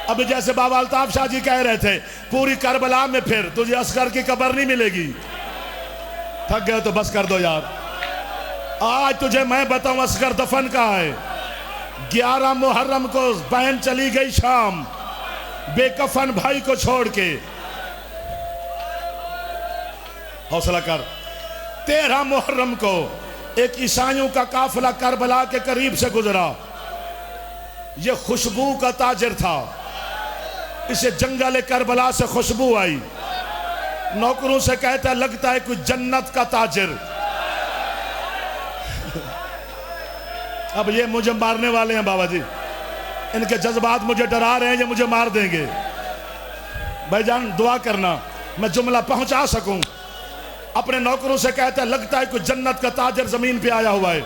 अभी जैसे बाबा अल्ताफ शाह जी कह रहे थे पूरी करबला में फिर तुझे असगर की कब्र नहीं मिलेगी। थक गए तो बस कर दो यार। आज तुझे मैं बताऊं असगर दफन कहाँ है। 11 मुहर्रम को बहन चली गई शाम बेकफन भाई को छोड़ के। हौसला कर। 13 मुहर्रम को एक ईसाइयों का काफिला करबला के करीब से गुजरा। ये खुशबू का ताजिर था, इसे जंगल करबला से खुशबू आई। नौकरों से कहता लगता है कोई जन्नत का ताजिर। अब ये मुझे मारने वाले हैं बाबा जी, इनके जज्बात मुझे डरा रहे हैं, ये मुझे मार देंगे। भाईजान दुआ करना मैं जुमला पहुंचा सकूं। अपने नौकरों से कहता है लगता है कोई जन्नत का ताजिर जमीन पे आया हुआ है,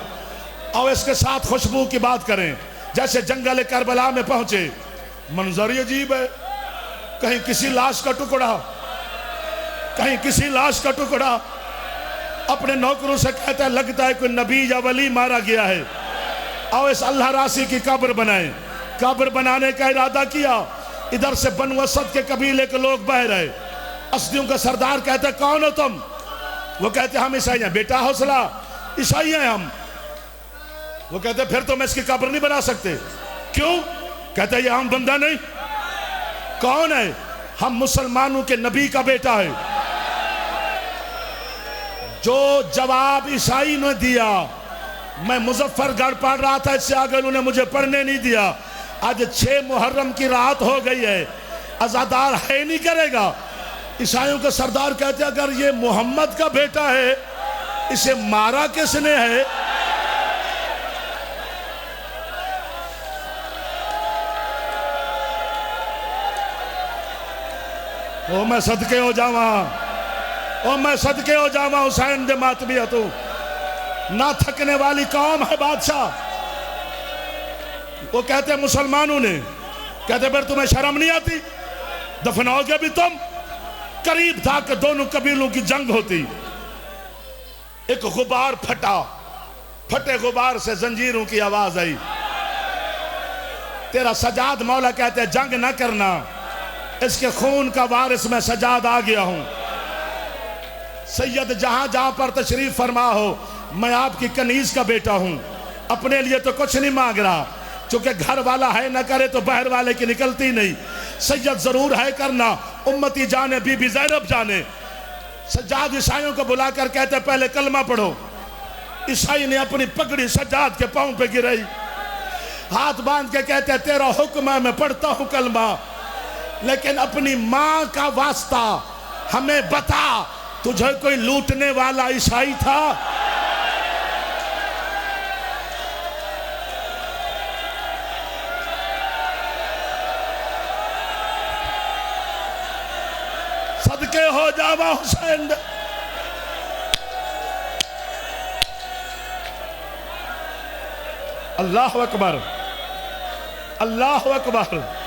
और इसके साथ खुशबू की बात करें। जैसे जंगल करबला में पहुंचे, मंजर ही अजीब है, कहीं किसी लाश का टुकड़ा, कहीं किसी लाश का टुकड़ा। अपने नौकरों से कहता है लगता है कोई नबी या वली मारा गया है, और इस अल्लाह रासी की कब्र बनाए। कब्र बनाने का इरादा किया, इधर से बनु असद के कबीले के लोग बह रहे। असदियों का सरदार कहता है कौन हो तुम? वो कहते हम ईसाई हैं। बेटा हौसला, ईसाई हैं हम। वो कहते फिर तुम इसकी कब्र नहीं बना सकते। क्यों? कहते ये हम बंदा नहीं। कौन है? हम मुसलमानों के नबी का बेटा है। जो जवाब ईसाई ने दिया, मैं मुजफ्फरगढ़ पढ़ रहा था, इससे आगे उन्होंने मुझे पढ़ने नहीं दिया। आज 6 मुहर्रम की रात हो गई है, अज़ादार है नहीं करेगा। ईसाइयों के सरदार कहते अगर ये मोहम्मद का बेटा है, इसे मारा किसने है? ओ मैं सदके हो जावा, ओ मैं सदके हो जावा हुसैन दे मातमिया। तू ना थकने वाली कौम है बादशाह। वो कहते मुसलमानों ने, कहते फिर तुम्हें शर्म नहीं आती? दफनाओगे भी तुम? करीब था कि दोनों कबीलों की जंग होती। एक गुबार फटा, फटे गुबार से जंजीरों की आवाज आई। तेरा सजाद मौला कहते जंग ना करना, इसके खून का वारिस मैं सजाद आ गया हूं। सैयद जहां जहां पर तशरीफ फरमा हो, मैं आपकी कनीज का बेटा हूं। अपने लिए तो कुछ नहीं मांग रहा, चूंकि घर वाला है ना करे तो बाहर वाले की निकलती नहीं। सैयद जरूर है करना, उम्मती जाने, बीबी ज़ैनब जाने। सज्जाद ईसाइयों को बुलाकर कहते पहले कलमा पढ़ो। ईसाई ने अपनी पगड़ी सज्जाद के पांव पे गिराई, हाथ बांध के कहते तेरा हुक्म है, मैं पढ़ता हूं कलमा, लेकिन अपनी मां का वास्ता हमें बता, तुझे कोई लूटने वाला ईसाई था? सदके हो जावा हुसैन। अल्लाह अकबर, अल्लाह अकबर।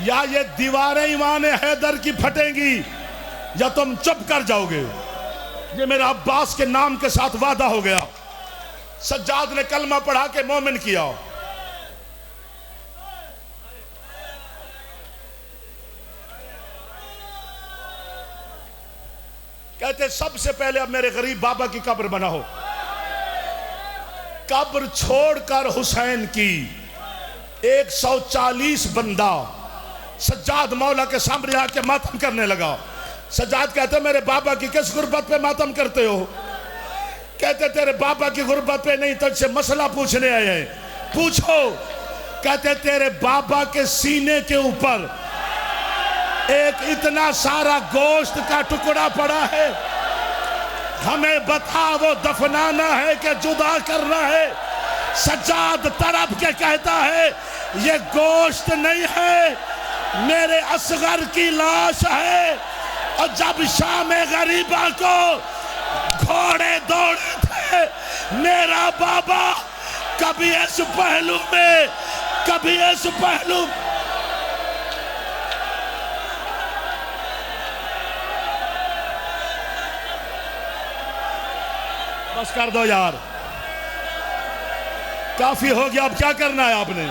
या ये दीवारें ईमान हैदर की फटेंगी या तुम चुप कर जाओगे। ये मेरा अब्बास के नाम के साथ वादा हो गया। सज्जाद ने कलमा पढ़ा के मोमिन किया। कहते सबसे पहले अब मेरे गरीब बाबा की कब्र बनाओ। कब्र छोड़कर हुसैन की 140 बंदा सज्जाद मौला के सामने आके मातम करने लगा। सज्जाद कहते मेरे बाबा की किस गुर्बत पे मातम करते हो? कहते तेरे बाबा की गुर्बत पे नहीं, तुझसे मसला पूछने आए हैं। पूछो। कहते तेरे बाबा के सीने के ऊपर एक इतना सारा गोश्त का टुकड़ा पड़ा है, हमें बता वो दफनाना है कि जुदा करना है? सज्जाद तड़प के कहता है ये गोश्त नहीं है, मेरे असगर की लाश है। और जब शाम गरीबा को घोड़े दौड़े थे, मेरा बाबा कभी इस पहलू में, कभी इस पहलू। बस कर दो यार, काफी हो गया। अब क्या करना है आपने?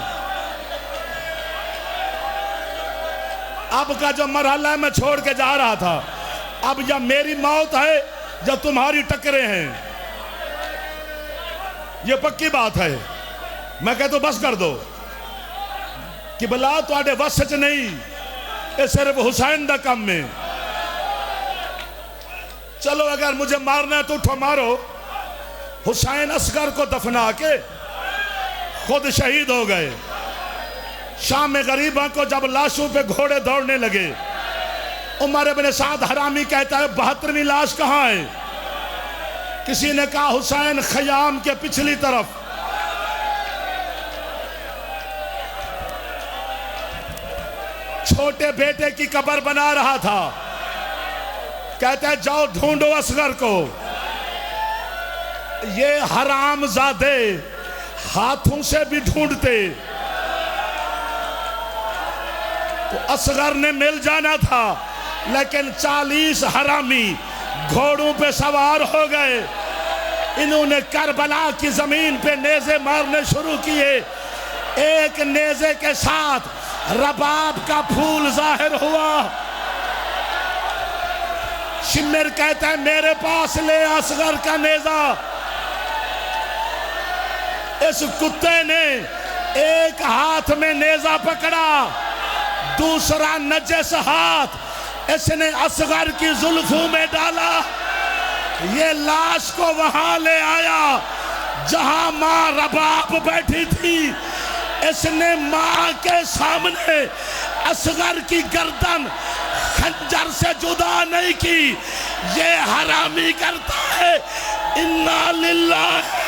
अब का जो मरहला है मैं छोड़ के जा रहा था, अब या मेरी मौत है या तुम्हारी टकरे हैं, ये पक्की बात है। मैं कहता बस कर दो कि भला तुहाडे वस च नहीं, ये सिर्फ हुसैन दा काम में। चलो अगर मुझे मारना है तो उठो मारो। हुसैन असगर को दफना के खुद शहीद हो गए। शाम में गरीबों को जब लाशों पे घोड़े दौड़ने लगे, उमर इब्न साद हरामी कहता है 72वीं लाश कहाँ है? किसी ने कहा हुसैन खयाम के पिछली तरफ। छोटे बेटे की कब्र बना रहा था, कहते हैं जाओ ढूंढो असगर को। ये हरामजादे हाथों से भी ढूंढते तो असगर ने मिल जाना था, लेकिन 40 हरामी घोड़ों पे सवार हो गए। इन्होंने करबला की जमीन पे नेज़े मारने शुरू किए। एक नेज़े के साथ रबाब का फूल जाहिर हुआ। शिमिर कहता है मेरे पास ले असगर का नेज़ा। इस कुत्ते ने एक हाथ में नेज़ा पकड़ा, दूसरा नजस हाथ इसने असगर की जुल्फों में डाला। ये लाश को वहां ले आया जहां मां रबाब बैठी थी। इसने मां के सामने असगर की गर्दन खंजर से जुदा नहीं की। ये हरामी करता है इन्ना लिल्लाह।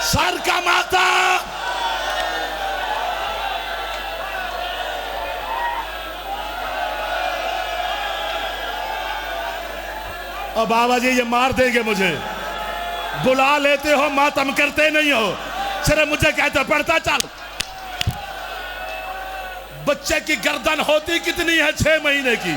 सर का माता और बाबा जी ये मार देंगे मुझे। बुला लेते हो, मातम करते नहीं हो, सिर्फ मुझे कहते पढ़ता चल। बच्चे की गर्दन होती कितनी है? 6 महीने की।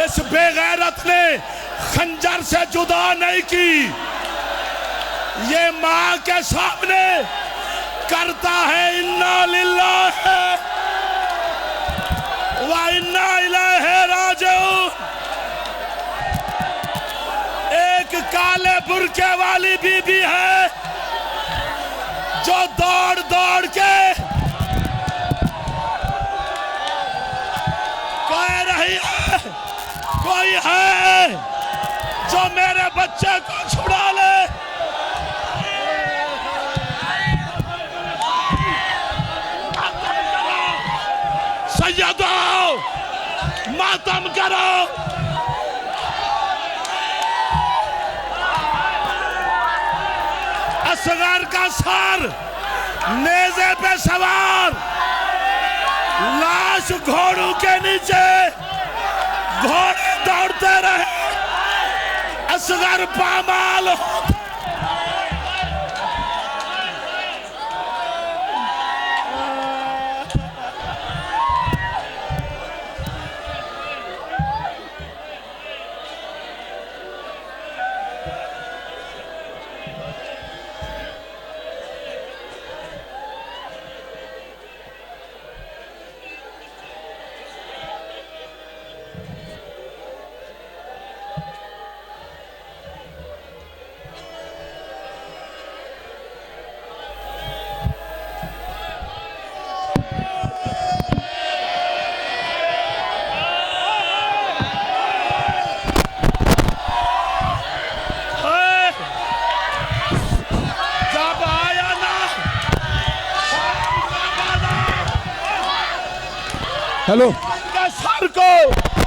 इस बेगैरत ने खंजर से जुदा नहीं की। ये मां के सामने करता है इन्ना लिल्लाह व इन्ना इलैहि राजिऊन। एक काले बुर्के वाली बीबी है जो दौड़ दौड़ के कह रही है कोई है जो मेरे बच्चे को छुड़ा ले। सैयदो मातम करो। असगर का सर नेज़े पे सवार, लाश घोड़ों के नीचे, घोड़े दौड़ते रहे। असगर पामाल होता। हेलो सर को